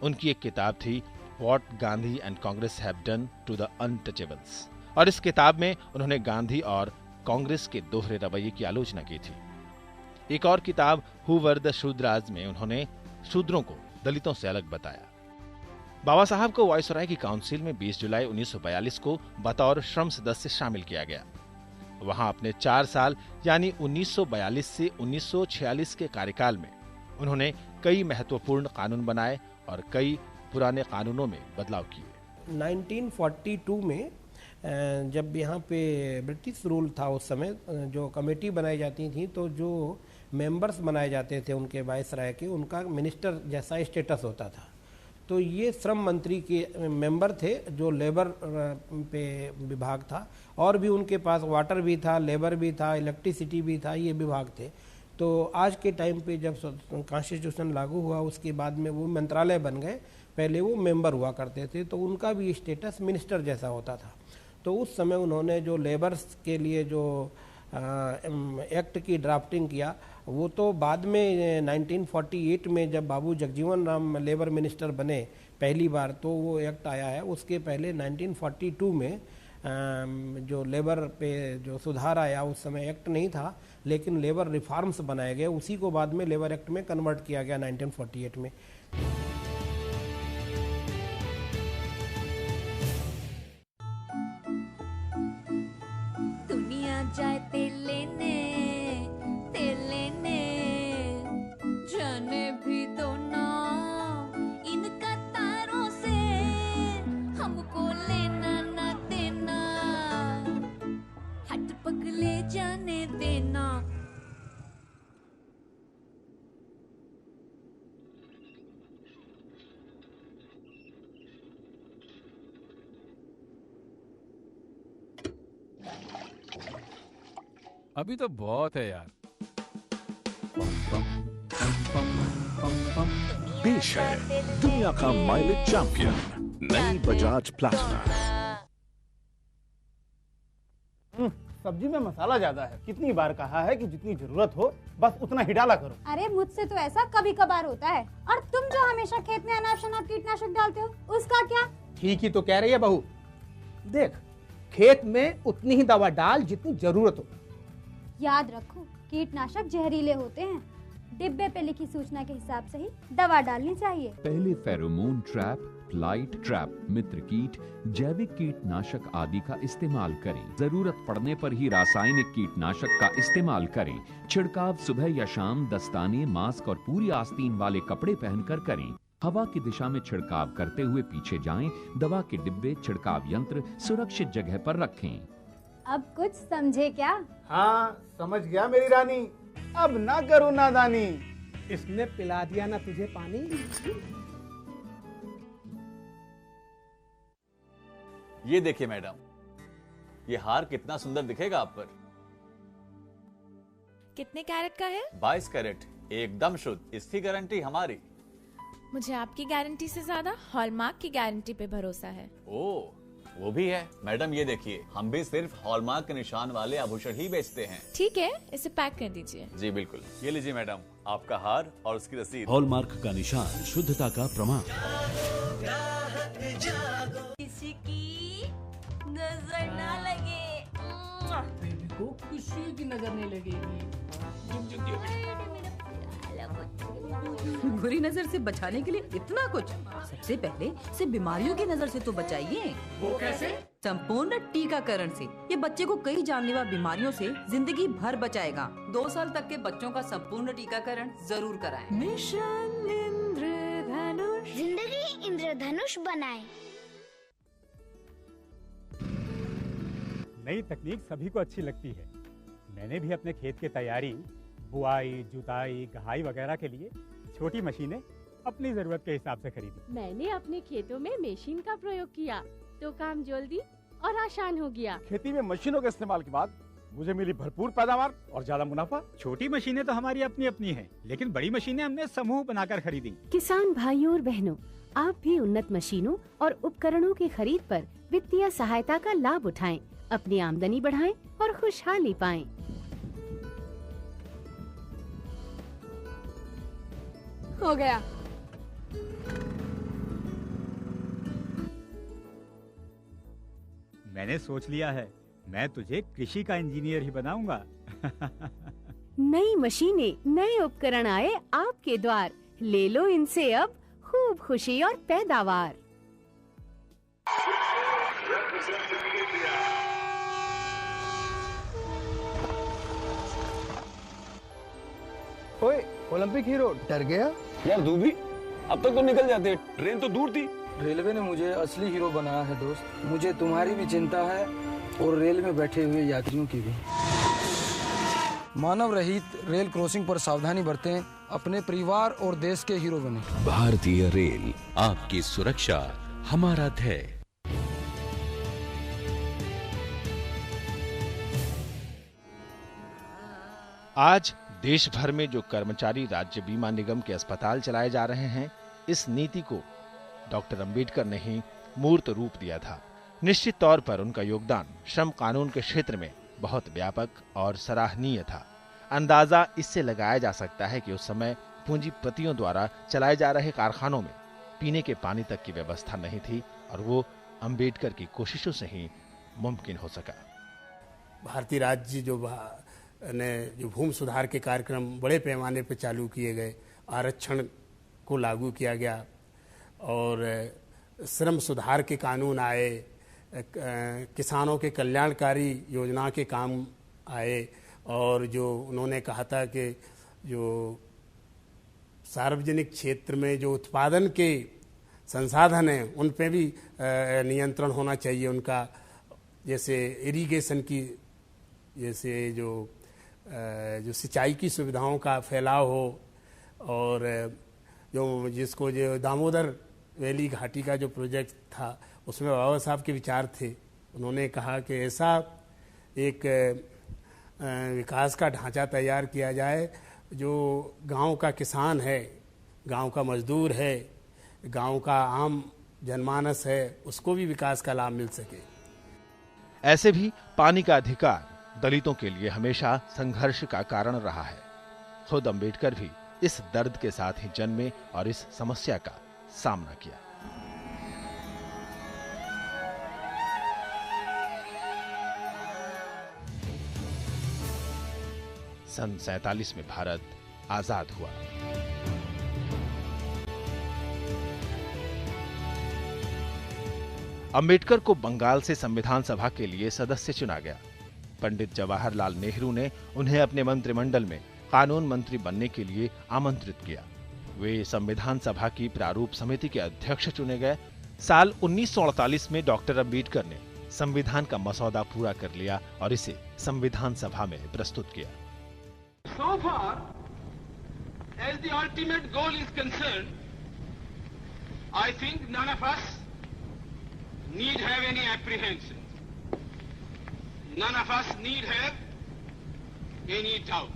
उनकी एक किताब थी what Gandhi and Congress have done to the untouchables, और इस किताब में उन्होंने गांधी और कांग्रेस के दोहरे रवैये की आलोचना की थी। एक और किताब हु वर द शूद्राज में उन्होंने शूद्रों को दलितों से अलग बताया। बाबा साहब को वायसराय की काउंसिल में 20 जुलाई 1942 को बतौर श्रम सदस्य शामिल किया गया। वहां अपने 4 साल यानी 1942 से 1946 के कार्यकाल में उन्होंने कई महत्वपूर्ण कानून बनाए और कई पुराने कानूनों में बदलाव किए। 1942 में जब यहाँ पे ब्रिटिश रूल था उस समय, जो कमेटी बनाई जाती थी तो जो मेंबर्स बनाए जाते थे उनके वायसराय के, उनका मिनिस्टर जैसा स्टेटस होता था। तो ये श्रम मंत्री के मेंबर थे जो लेबर पे विभाग था, और भी उनके पास वाटर भी था, लेबर भी था, इलेक्ट्रिसिटी भी था, ये विभाग थे। तो आज के टाइम पे जब कॉन्स्टिट्यूशन लागू हुआ उसके बाद में वो मंत्रालय बन गए, पहले वो मेंबर हुआ करते थे, तो उनका भी स्टेटस मिनिस्टर जैसा होता था। तो उस समय उन्होंने जो लेबर्स के लिए जो एक्ट की ड्राफ्टिंग किया, वो तो बाद में 1948 में जब बाबू जगजीवन राम लेबर मिनिस्टर बने पहली बार, तो वो एक्ट आया है। उसके पहले 1942 में जो लेबर पे जो सुधार आया, उस समय एक्ट नहीं था, लेकिन लेबर रिफॉर्म्स बनाए गए, उसी को बाद में लेबर एक्ट में कन्वर्ट किया गया 1948 में। दुनिया जाए तेल लेने जाने भी दो ना, इनका तारों से हमको लेना ना देना, हट पगले जाने देना। अभी तो बहुत है यार। पेश है दुनिया का माइलेज चैंपियन नई बजाज प्लैटिना। सब्जी में मसाला ज्यादा है। कितनी बार कहा है कि जितनी जरूरत हो बस उतना ही डाला करो। अरे मुझसे तो ऐसा कभी कभार होता है, और तुम जो हमेशा खेत में अनाप शनाप कीटनाशक डालते हो उसका क्या? ठीक ही तो कह रही है बहू। देख, खेत में उतनी ही दवा डाल जितनी जरूरत हो। याद रखो, कीटनाशक जहरीले होते हैं। डिब्बे पे लिखी सूचना के हिसाब से ही दवा डालनी चाहिए। पहले फेरोमोन ट्रैप, फ्लाइट ट्रैप, मित्र कीट, जैविक कीटनाशक आदि का इस्तेमाल करें। जरूरत पड़ने पर ही रासायनिक कीटनाशक का इस्तेमाल करें। छिड़काव सुबह या शाम दस्ताने, मास्क और पूरी आस्तीन वाले कपड़े पहनकर करें। हवा की दिशा में छिड़काव करते हुए पीछे जाएं। दवा के डिब्बे, छिड़काव यंत्र सुरक्षित जगह पर रखें। अब कुछ समझे क्या? हाँ समझ गया मेरी रानी, अब ना करो नादानी। इसने पिला दिया ना तुझे पानी। ये देखिए मैडम, ये हार कितना सुंदर दिखेगा आप पर। कितने कैरेट का है? 22 कैरेट, एकदम शुद्ध। इसकी गारंटी हमारी। मुझे आपकी गारंटी से ज्यादा हॉलमार्क की गारंटी पे भरोसा है। ओ, वो भी है मैडम। ये देखिए, हम भी सिर्फ हॉलमार्क के निशान वाले आभूषण ही बेचते हैं। ठीक है, इसे पैक कर दीजिए। जी बिल्कुल। ये लीजिए मैडम, आपका हार और उसकी रसीद। हॉलमार्क का निशान, शुद्धता का प्रमाण। किसी की नजर ना लगे। बेबी को किसी की नजर नहीं लगेगी। बुरी नजर से बचाने के लिए इतना कुछ। सबसे पहले से बीमारियों की नजर से तो बचाइए। वो कैसे? संपूर्ण टीकाकरण से ये बच्चे को कई जानलेवा बीमारियों से जिंदगी भर बचाएगा। 2 साल तक के बच्चों का संपूर्ण टीकाकरण जरूर कराएं। मिशन इंद्रधनुष, जिंदगी इंद्रधनुष बनाए। नई तकनीक सभी को अच्छी लगती है। मैंने भी अपने खेत की तैयारी, बुआई, जुताई, गहाई वगैरह के लिए छोटी मशीनें अपनी जरूरत के हिसाब से खरीदी। मैंने अपने खेतों में मशीन का प्रयोग किया तो काम जल्दी और आसान हो गया। खेती में मशीनों के इस्तेमाल के बाद मुझे मिली भरपूर पैदावार और ज्यादा मुनाफा। छोटी मशीनें तो हमारी अपनी अपनी हैं, लेकिन बड़ी मशीनें हमने समूह बनाकर खरीदी। किसान भाइयों और बहनों, आप भी उन्नत मशीनों और उपकरणों की खरीद पर वित्तीय सहायता का लाभ उठाएं, अपनी आमदनी बढ़ाएं और खुशहाली पाएं। हो गया। मैंने सोच लिया है, मैं तुझे कृषि का इंजीनियर ही बनाऊंगा। नई मशीनें, नए उपकरण आए आपके द्वार। ले लो इनसे अब खूब खुशी और पैदावार। ओए, ओलंपिक हीरो डर गया? यार तू भी, अब तक तो निकल जाते, ट्रेन तो दूर थी। रेलवे ने मुझे असली हीरो बनाया है दोस्त। मुझे तुम्हारी भी चिंता है और रेल में बैठे हुए यात्रियों की भी। मानव रहित रेल क्रॉसिंग पर सावधानी बरतें, अपने परिवार और देश के हीरो बने। भारतीय रेल, आपकी सुरक्षा हमारा ध्येय। आज देश भर में जो कर्मचारी राज्य बीमा निगम के अस्पताल चलाए जा रहे हैं, इस नीति को डॉक्टर अंबेडकर ने ही मूर्त रूप दिया था। निश्चित तौर पर उनका योगदान श्रम कानून के क्षेत्र में बहुत व्यापक और सराहनीय था। अंदाजा इससे लगाया जा सकता है कि उस समय पूंजीपतियों द्वारा चलाए जा रहे कारखानों में पीने के पानी तक की व्यवस्था नहीं थी और वो अंबेडकर की कोशिशों से ही मुमकिन हो सका। भारतीय राज्य जो भूमि सुधार के कार्यक्रम बड़े पैमाने पर चालू किए गए, आरक्षण को लागू किया गया और श्रम सुधार के कानून आए, किसानों के कल्याणकारी योजना के काम आए और जो उन्होंने कहा था कि जो सार्वजनिक क्षेत्र में जो उत्पादन के संसाधन हैं उन पे भी नियंत्रण होना चाहिए उनका, जैसे इरिगेशन की, जैसे जो सिंचाई की सुविधाओं का फैलाव हो और जिसको जो दामोदर वैली घाटी का जो प्रोजेक्ट था उसमें बाबा साहब के विचार थे। उन्होंने कहा कि ऐसा एक विकास का ढांचा तैयार किया जाए जो गांव का किसान है, गांव का मजदूर है, गांव का आम जनमानस है, उसको भी विकास का लाभ मिल सके। ऐसे भी पानी का अधिकार दलितों के लिए हमेशा संघर्ष का कारण रहा है। खुद अंबेडकर भी इस दर्द के साथ ही जन्मे और इस समस्या का सामना किया। सन 47 में भारत आजाद हुआ। अंबेडकर को बंगाल से संविधान सभा के लिए सदस्य चुना गया। पंडित जवाहरलाल नेहरू ने उन्हें अपने मंत्रिमंडल में कानून मंत्री बनने के लिए आमंत्रित किया। वे संविधान सभा की प्रारूप समिति के अध्यक्ष चुने गए। साल 1948 में डॉक्टर अंबेडकर ने संविधान का मसौदा पूरा कर लिया और इसे संविधान सभा में प्रस्तुत किया। So far, as the ultimate goal is concerned, I think none of us need have any apprehension. None of us need have any doubt.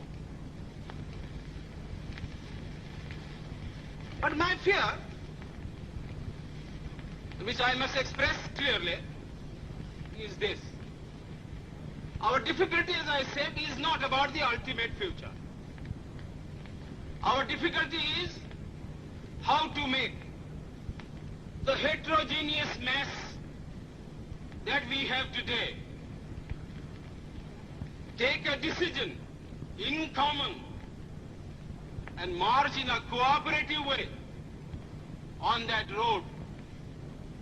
But my fear, which I must express clearly, is this. Our difficulty, as I said, is not about the ultimate future. Our difficulty is how to make the heterogeneous mass that we have today take a decision in common and march in a cooperative way on that road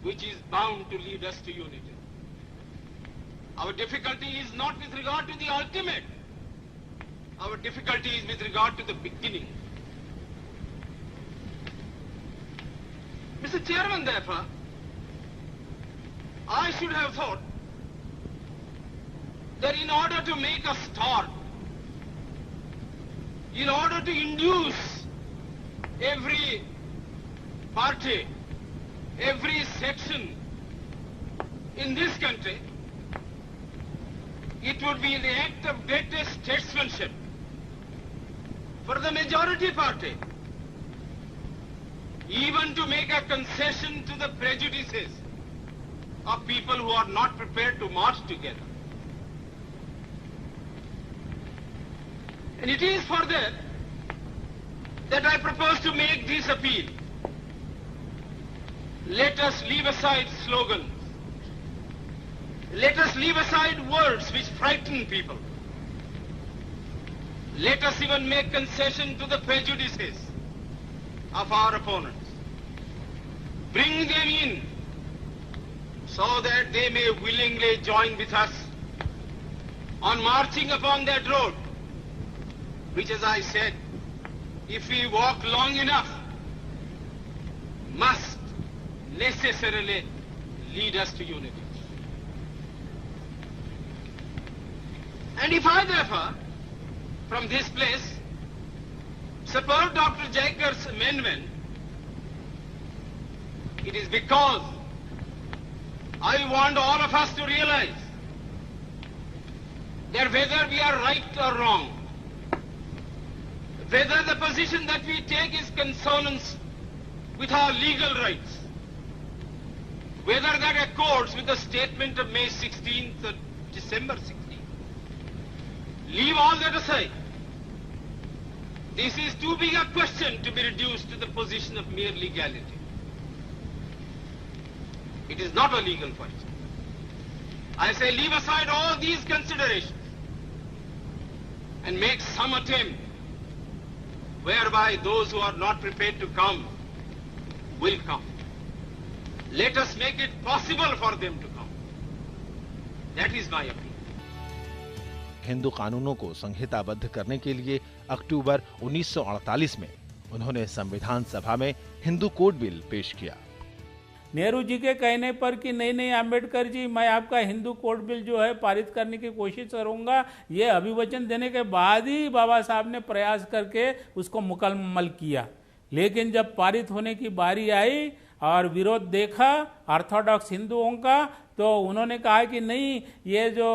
which is bound to lead us to unity. Our difficulty is not with regard to the ultimate. Our difficulty is with regard to the beginning. Mr. Chairman, therefore, I should have thought that in order to make a start, in order to induce every party, every section in this country, it would be the act of greatest statesmanship for the majority party even to make a concession to the prejudices of people who are not prepared to march together. And it is for that I propose to make this appeal. Let us leave aside slogans. Let us leave aside words which frighten people. Let us even make concession to the prejudices of our opponents. Bring them in so that they may willingly join with us on marching upon that road, which, as I said, if we walk long enough, must necessarily lead us to unity. And if I, therefore, from this place, support Dr. Jaggar's amendment, it is because I want all of us to realize that whether we are right or wrong, whether the position that we take is consonance with our legal rights, whether that accords with the statement of May 16th or December 16th, leave all that aside. This is too big a question to be reduced to the position of mere legality. It is not a legal question. I say leave aside all these considerations and make some attempt whereby those who are not prepared to come will come. Let us make it possible for them to come. That is my appeal. Hindu कानूनों को संहिताबद्ध करने के लिए अक्टूबर 1948 में उन्होंने संविधान सभा में हिंदू कोड बिल पेश किया। नेहरू जी के कहने पर कि नहीं अंबेडकर जी, मैं आपका हिंदू कोड बिल जो है पारित करने की कोशिश करूंगा, ये अभिवचन देने के बाद ही बाबा साहब ने प्रयास करके उसको मुकम्मल किया। लेकिन जब पारित होने की बारी आई और विरोध देखा ऑर्थोडॉक्स हिंदुओं का, तो उन्होंने कहा कि नहीं, ये जो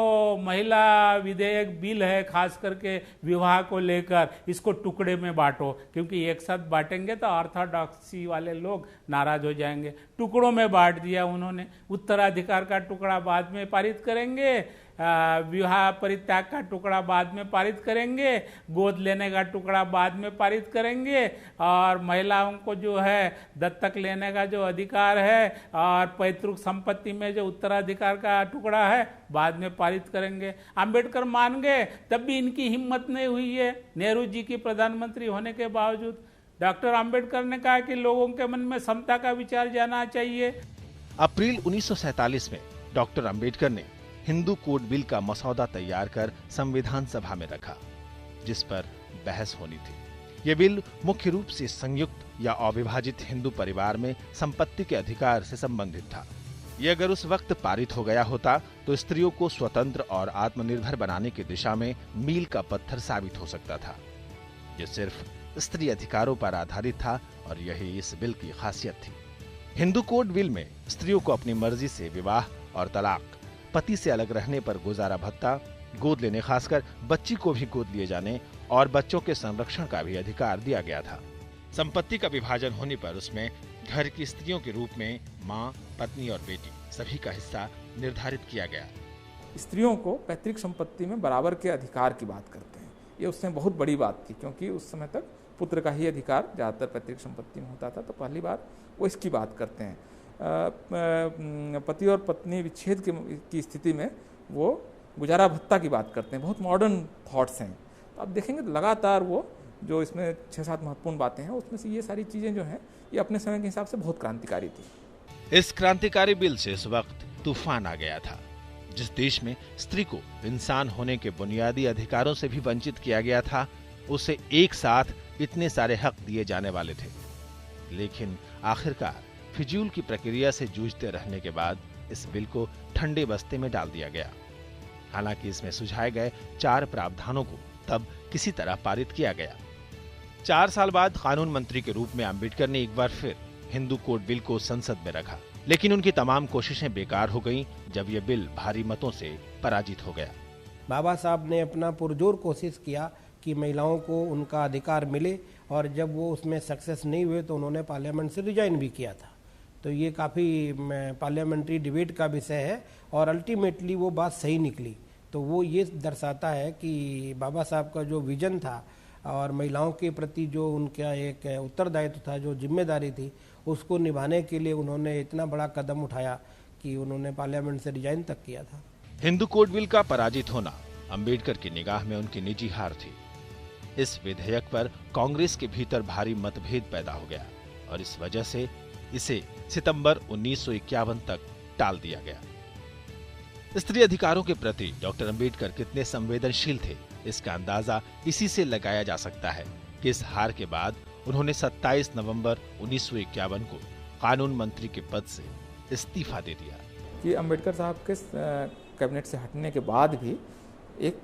महिला विधेयक बिल है खास करके विवाह को लेकर, इसको टुकड़े में बांटो, क्योंकि एक साथ बांटेंगे तो ऑर्थोडॉक्सी वाले लोग नाराज हो जाएंगे। टुकड़ों में बांट दिया उन्होंने। उत्तराधिकार का टुकड़ा बाद में पारित करेंगे, विवाह परित्याग का टुकड़ा बाद में पारित करेंगे, गोद लेने का टुकड़ा बाद में पारित करेंगे, और महिलाओं को जो है दत्तक लेने का जो अधिकार है और पैतृक संपत्ति में जो उत्तराधिकार का टुकड़ा है बाद में पारित करेंगे। अंबेडकर मान गए, तब भी इनकी हिम्मत नहीं हुई है। नेहरू जी की प्रधानमंत्री होने के बावजूद डॉक्टर अंबेडकर ने कहा कि लोगों के मन में समता का विचार जाना चाहिए। अप्रैल 1947 में डॉक्टर अंबेडकर ने हिंदू कोड बिल का मसौदा तैयार कर संविधान सभा में रखा, जिस पर बहस होनी थी। ये बिल मुख्य रूप से संयुक्त या अविभाजित हिंदू परिवार में संपत्ति के अधिकार से संबंधित था। ये अगर उस वक्त पारित हो गया होता तो स्त्रियों को स्वतंत्र और आत्मनिर्भर बनाने की दिशा में मील का पत्थर साबित हो सकता था। ये सिर्फ स्त्री अधिकारों पर आधारित था और यही इस बिल की खासियत थी। हिंदू कोड बिल में स्त्रियों को अपनी मर्जी से विवाह और तलाक, पति से अलग रहने पर गुजारा भत्ता, गोद लेने, खासकर बच्ची को भी गोद लिए जाने और बच्चों के संरक्षण का भी अधिकार दिया गया था। संपत्ति का विभाजन होने पर उसमें घर की स्त्रियों के रूप में माँ, पत्नी और बेटी सभी का हिस्सा निर्धारित किया गया। स्त्रियों को पैतृक संपत्ति में बराबर के अधिकार की बात करते हैं। ये उस समय बहुत बड़ी बात थी, क्योंकि उस समय तक पुत्र का ही अधिकार ज़्यादातर पैतृक संपत्ति में होता था। तो पहली बार वो इसकी बात करते हैं। पति और पत्नी विच्छेद की स्थिति में वो गुजारा भत्ता की बात करते हैं। बहुत मॉडर्न थॉट्स हैं। तो आप देखेंगे तो लगातार वो जो इसमें 6-7 महत्वपूर्ण बातें हैं, उसमें से ये सारी चीज़ें जो हैं ये अपने समय के हिसाब से बहुत क्रांतिकारी थी। इस क्रांतिकारी बिल से इस वक्त तूफान आ गया था। जिस देश में स्त्री को इंसान होने के बुनियादी अधिकारों से भी वंचित किया गया था, उसे एक साथ इतने सारे हक दिए जाने वाले थे। लेकिन आखिरकार फिजूल की प्रक्रिया से जूझते रहने के बाद इस बिल को ठंडे बस्ते में डाल दिया गया। हालांकि इसमें सुझाए गए 4 प्रावधानों को तब किसी तरह पारित किया गया। 4 साल बाद कानून मंत्री के रूप में अंबेडकर ने एक बार फिर हिंदू कोड बिल को संसद में रखा, लेकिन उनकी तमाम कोशिशें बेकार हो गईं जब यह बिल भारी मतों से पराजित हो गया। बाबा साहब ने अपना पुरजोर कोशिश किया कि महिलाओं को उनका अधिकार मिले, और जब वो उसमें सक्सेस नहीं हुए तो उन्होंने पार्लियामेंट से रिजाइन भी किया था। तो ये काफ़ी पार्लियामेंट्री डिबेट का विषय है और अल्टीमेटली वो बात सही निकली। तो वो ये दर्शाता है कि बाबा साहब का जो विजन था और महिलाओं के प्रति जो उनका एक उत्तरदायित्व था, जो जिम्मेदारी थी, उसको निभाने के लिए उन्होंने इतना बड़ा कदम उठाया कि उन्होंने पार्लियामेंट से रिजाइन तक किया था। हिंदू कोड बिल का पराजित होना अंबेडकर की निगाह में उनकी निजी हार थी। इस विधेयक पर कांग्रेस के भीतर भारी मतभेद पैदा हो गया और इस वजह से इसे सितंबर 1951 तक टाल दिया गया। स्त्री अधिकारों के प्रति डॉक्टर अंबेडकर कितने संवेदनशील थे, इसका अंदाजा इसी से लगाया जा सकता है कि इस हार के बाद उन्होंने 27 नवंबर 1951 को कानून मंत्री के पद से इस्तीफा दे दिया। कि अंबेडकर साहब के कैबिनेट से हटने के बाद भी एक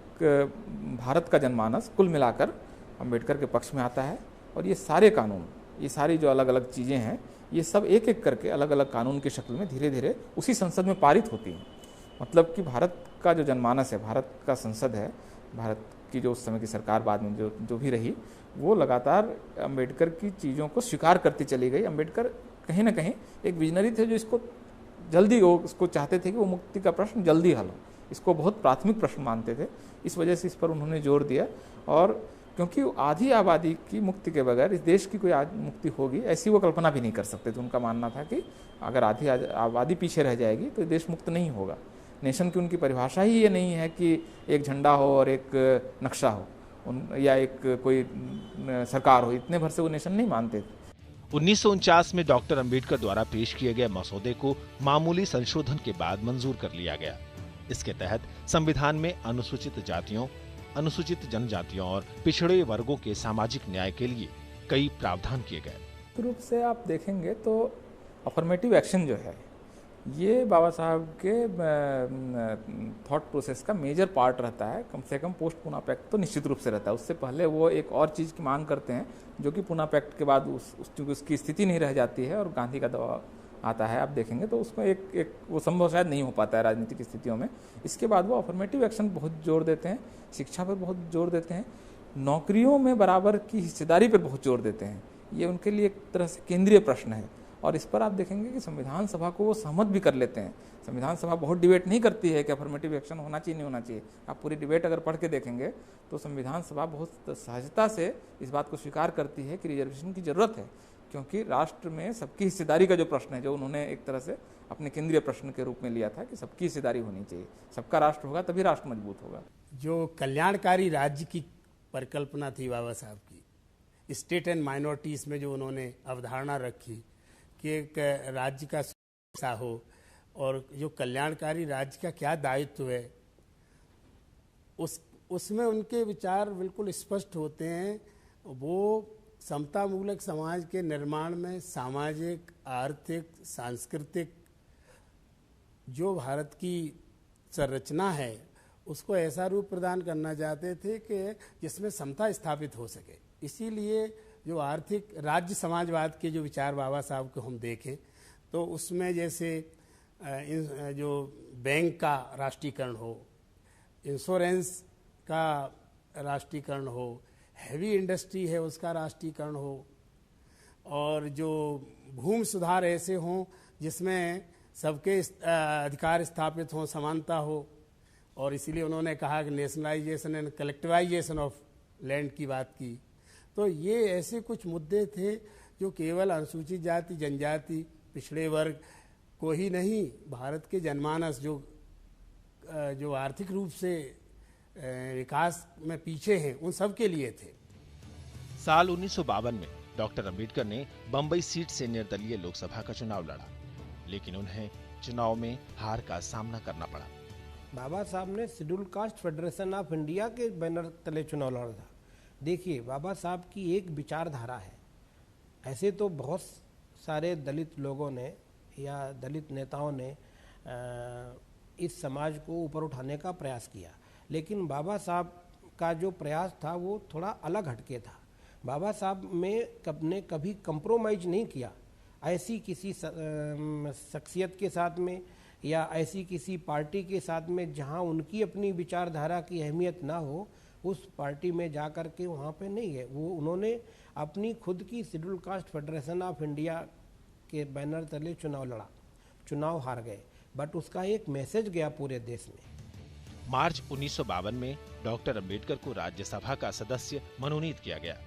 भारत का जनमानस कुल मिलाकर अंबेडकर के पक्ष में आता है, और ये सारे कानून, ये सारी जो अलग अलग चीज़ें हैं, ये सब एक एक करके अलग अलग कानून की शक्ल में धीरे धीरे उसी संसद में पारित होती हैं। मतलब कि भारत का जो जनमानस है, भारत का संसद है, भारत की जो उस समय की सरकार बाद में जो भी रही, वो लगातार अंबेडकर की चीज़ों को स्वीकार करती चली गई। अंबेडकर कहीं ना कहीं एक विजनरी थे जो इसको जल्दी उसको चाहते थे कि वो मुक्ति का प्रश्न जल्दी हल हो, इसको बहुत प्राथमिक प्रश्न मानते थे। इस वजह से इस पर उन्होंने जोर दिया, और क्योंकि आधी आबादी की मुक्ति के बगैर इस देश की कोई मुक्ति होगी ऐसी वो कल्पना भी नहीं कर सकते थे। उनका मानना था कि अगर आधी आबादी पीछे रह जाएगी तो देश मुक्त नहीं होगा। नेशन की उनकी परिभाषा ही ये नहीं है कि एक झंडा हो और एक नक्शा हो या एक कोई सरकार हो, इतने भर से वो नेशन नहीं मानते थे। 1949 में डॉक्टर अंबेडकर द्वारा पेश किए गए मसौदे को मामूली संशोधन के बाद मंजूर कर लिया गया। इसके तहत संविधान में अनुसूचित जातियों, अनुसूचित जनजातियों और पिछड़े वर्गों के सामाजिक न्याय के लिए कई प्रावधान किए गए। रूप से आप देखेंगे तो अफर्मेटिव एक्शन जो है ये बाबा साहब के थॉट प्रोसेस का मेजर पार्ट रहता है। कम से कम पोस्ट पूना पैक्ट तो निश्चित रूप से रहता है। उससे पहले वो एक और चीज़ की मांग करते हैं जो कि पूना पैक्ट के बाद चूँकि उसकी स्थिति नहीं रह जाती है और गांधी का दबाव आता है, आप देखेंगे तो उसमें एक वो संभव शायद नहीं हो पाता है राजनीतिक स्थितियों में। इसके बाद वो अफर्मेटिव एक्शन बहुत जोर देते हैं, शिक्षा पर बहुत जोर देते हैं, नौकरियों में बराबर की हिस्सेदारी पर बहुत जोर देते हैं। ये उनके लिए एक तरह से केंद्रीय प्रश्न है, और इस पर आप देखेंगे कि संविधान सभा को वो सहमत भी कर लेते हैं। संविधान सभा बहुत डिबेट नहीं करती है कि अफर्मेटिव एक्शन होना चाहिए नहीं होना चाहिए। आप पूरी डिबेट अगर पढ़ के देखेंगे तो संविधान सभा बहुत सहजता से इस बात को स्वीकार करती है कि रिजर्वेशन की जरूरत है, क्योंकि राष्ट्र में सबकी हिस्सेदारी का जो प्रश्न है, जो उन्होंने एक तरह से अपने केंद्रीय प्रश्न के रूप में लिया था कि सबकी हिस्सेदारी होनी चाहिए, सबका राष्ट्र होगा तभी राष्ट्र मजबूत होगा। जो कल्याणकारी राज्य की परिकल्पना थी बाबा साहब की, स्टेट एंड माइनॉरिटीज में जो उन्होंने अवधारणा रखी कि एक राज्य का हिस्सा हो और जो कल्याणकारी राज्य का क्या दायित्व है, उसमें उनके विचार बिल्कुल स्पष्ट होते हैं। वो समतामूलक समाज के निर्माण में सामाजिक, आर्थिक, सांस्कृतिक जो भारत की संरचना है उसको ऐसा रूप प्रदान करना चाहते थे कि जिसमें समता स्थापित हो सके। इसीलिए जो आर्थिक राज्य समाजवाद के जो विचार बाबा साहब को हम देखें तो उसमें जैसे जो बैंक का राष्ट्रीयकरण हो, इंश्योरेंस का राष्ट्रीयकरण हो, हैवी इंडस्ट्री है उसका राष्ट्रीयकरण हो, और जो भूमि सुधार ऐसे हों जिसमें सबके अधिकार स्थापित हों, समानता हो, और इसीलिए उन्होंने कहा कि nationalisation and collectivisation of land की बात की। तो ये ऐसे कुछ मुद्दे थे जो केवल अनुसूचित जाति, जनजाति, पिछड़े वर्ग को ही नहीं, भारत के जनमानस जो आर्थिक रूप से विकास में पीछे हैं उन सब के लिए थे। साल 1952 में डॉक्टर अंबेडकर ने बंबई सीट से निर्दलीय लोकसभा का चुनाव लड़ा, लेकिन उन्हें चुनाव में हार का सामना करना पड़ा। बाबा साहब ने schedule caste federation of India के बैनर तले चुनाव लड़ा था। देखिए, बाबा साहब की एक विचारधारा है। ऐसे तो बहुत सारे दलित लोगों ने या दलित नेताओं ने इस समाज को ऊपर उठाने का प्रयास किया, लेकिन बाबा साहब का जो प्रयास था वो थोड़ा अलग हटके था। बाबा साहब ने कभी कंप्रोमाइज नहीं किया ऐसी किसी शख्सियत के साथ में या ऐसी किसी पार्टी के साथ में जहां उनकी अपनी विचारधारा की अहमियत ना हो, उस पार्टी में जा कर के वहाँ पे नहीं है। वो उन्होंने अपनी खुद की schedule caste federation of India के बैनर तले चुनाव लड़ा, चुनाव हार गए, बट उसका एक मैसेज गया पूरे देश में। मार्च 1952 में डॉक्टर अंबेडकर को राज्यसभा का सदस्य मनोनीत किया गया।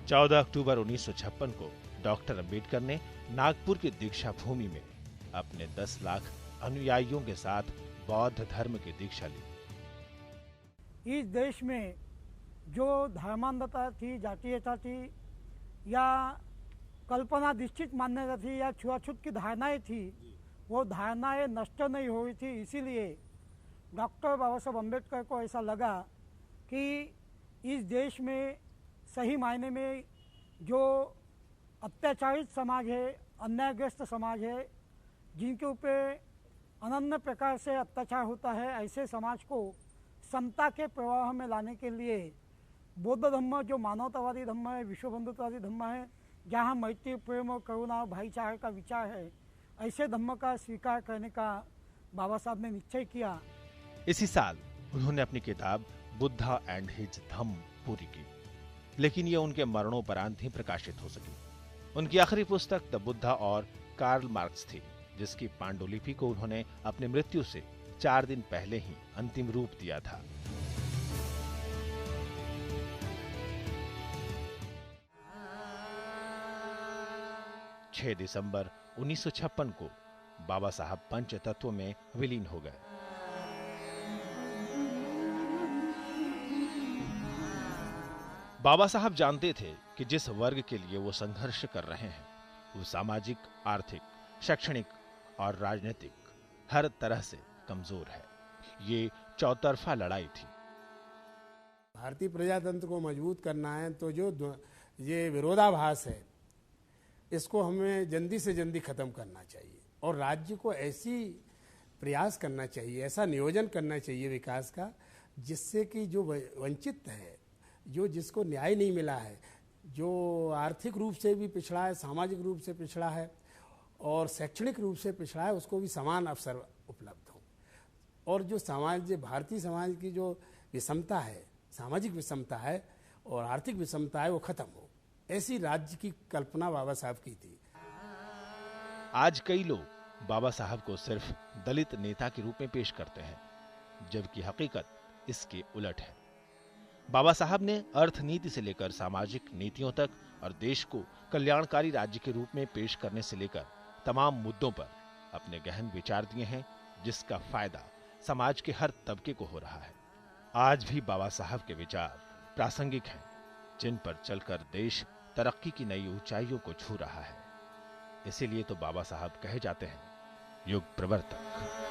14 अक्टूबर 1956 को डॉक्टर अंबेडकर ने नागपुर की दीक्षा भूमि में अपने 10 लाख अनुयायियों के साथ बौद्ध धर्म की दीक्षा ली। इस देश में जो धर्मांधता थी, जातीयता थी या कल्पना निश्चित मान्यता थी या छुआछूत की धारणाएं थी, वो धारणाएं नष्ट नहीं हुई थी। इसीलिए डॉक्टर बाबा साहब अम्बेडकर को ऐसा लगा कि इस देश में सही मायने में जो अत्याचारित समाज है, अन्यायग्रस्त समाज है, जिनके ऊपर अनन्य प्रकार से अत्याचार होता है, ऐसे समाज को समता के प्रवाह में लाने के लिए बौद्ध धर्म जो मानवतावादी धर्म है, विश्व बंधुत्ववादी धर्म है, जहाँ मैत्री, प्रेम और करुणा और भाईचारे का विचार है, ऐसे धर्म का स्वीकार करने का बाबा साहब ने निश्चय किया। इसी साल उन्होंने अपनी किताब बुद्धा एंड हिज धम्म पूरी की, लेकिन ये उनके मरणोपरांत ही प्रकाशित हो सकी। उनकी आखिरी पुस्तक द बुद्धा और कार्ल मार्क्स थी, जिसकी पांडुलिपि को उन्होंने अपनी मृत्यु से 4 दिन पहले ही अंतिम रूप दिया था। छह दिसंबर 1956 को बाबा साहब पंच तत्व में विलीन हो गए। बाबा साहब जानते थे कि जिस वर्ग के लिए वो संघर्ष कर रहे हैं वो सामाजिक, आर्थिक, शैक्षणिक और राजनीतिक हर तरह से कमजोर है। ये चौतरफा लड़ाई थी। भारतीय प्रजातंत्र को मजबूत करना है तो जो ये विरोधाभास है इसको हमें जल्दी से जल्दी खत्म करना चाहिए और राज्य को ऐसी प्रयास करना चाहिए, ऐसा नियोजन करना चाहिए विकास का, जिससे कि जो वंचित है, जो जिसको न्याय नहीं मिला है, जो आर्थिक रूप से भी पिछड़ा है, सामाजिक रूप से पिछड़ा है और शैक्षणिक रूप से पिछड़ा है, उसको भी समान अवसर उपलब्ध हो। और जो समाज, भारतीय समाज की जो विषमता है, सामाजिक विषमता है और आर्थिक विषमता है, वो खत्म हो। ऐसी राज्य की कल्पना बाबा साहब की थी। आज कई लोग बाबा साहब को सिर्फ दलित नेता के रूप में पेश करते हैं, जबकि हकीकत इसके उलट है। बाबा साहब ने अर्थनीति से लेकर सामाजिक नीतियों तक और देश को कल्याणकारी राज्य के रूप में पेश करने से लेकर तमाम मुद्दों पर अपने गहन विचार दिए हैं, जिसका फायदा समाज के हर तबके को हो रहा है। आज भी बाबा साहब के विचार प्रासंगिक हैं, जिन पर चलकर देश तरक्की की नई ऊंचाइयों को छू रहा है। इसीलिए तो बाबा साहब कहे जाते हैं युग प्रवर्तक।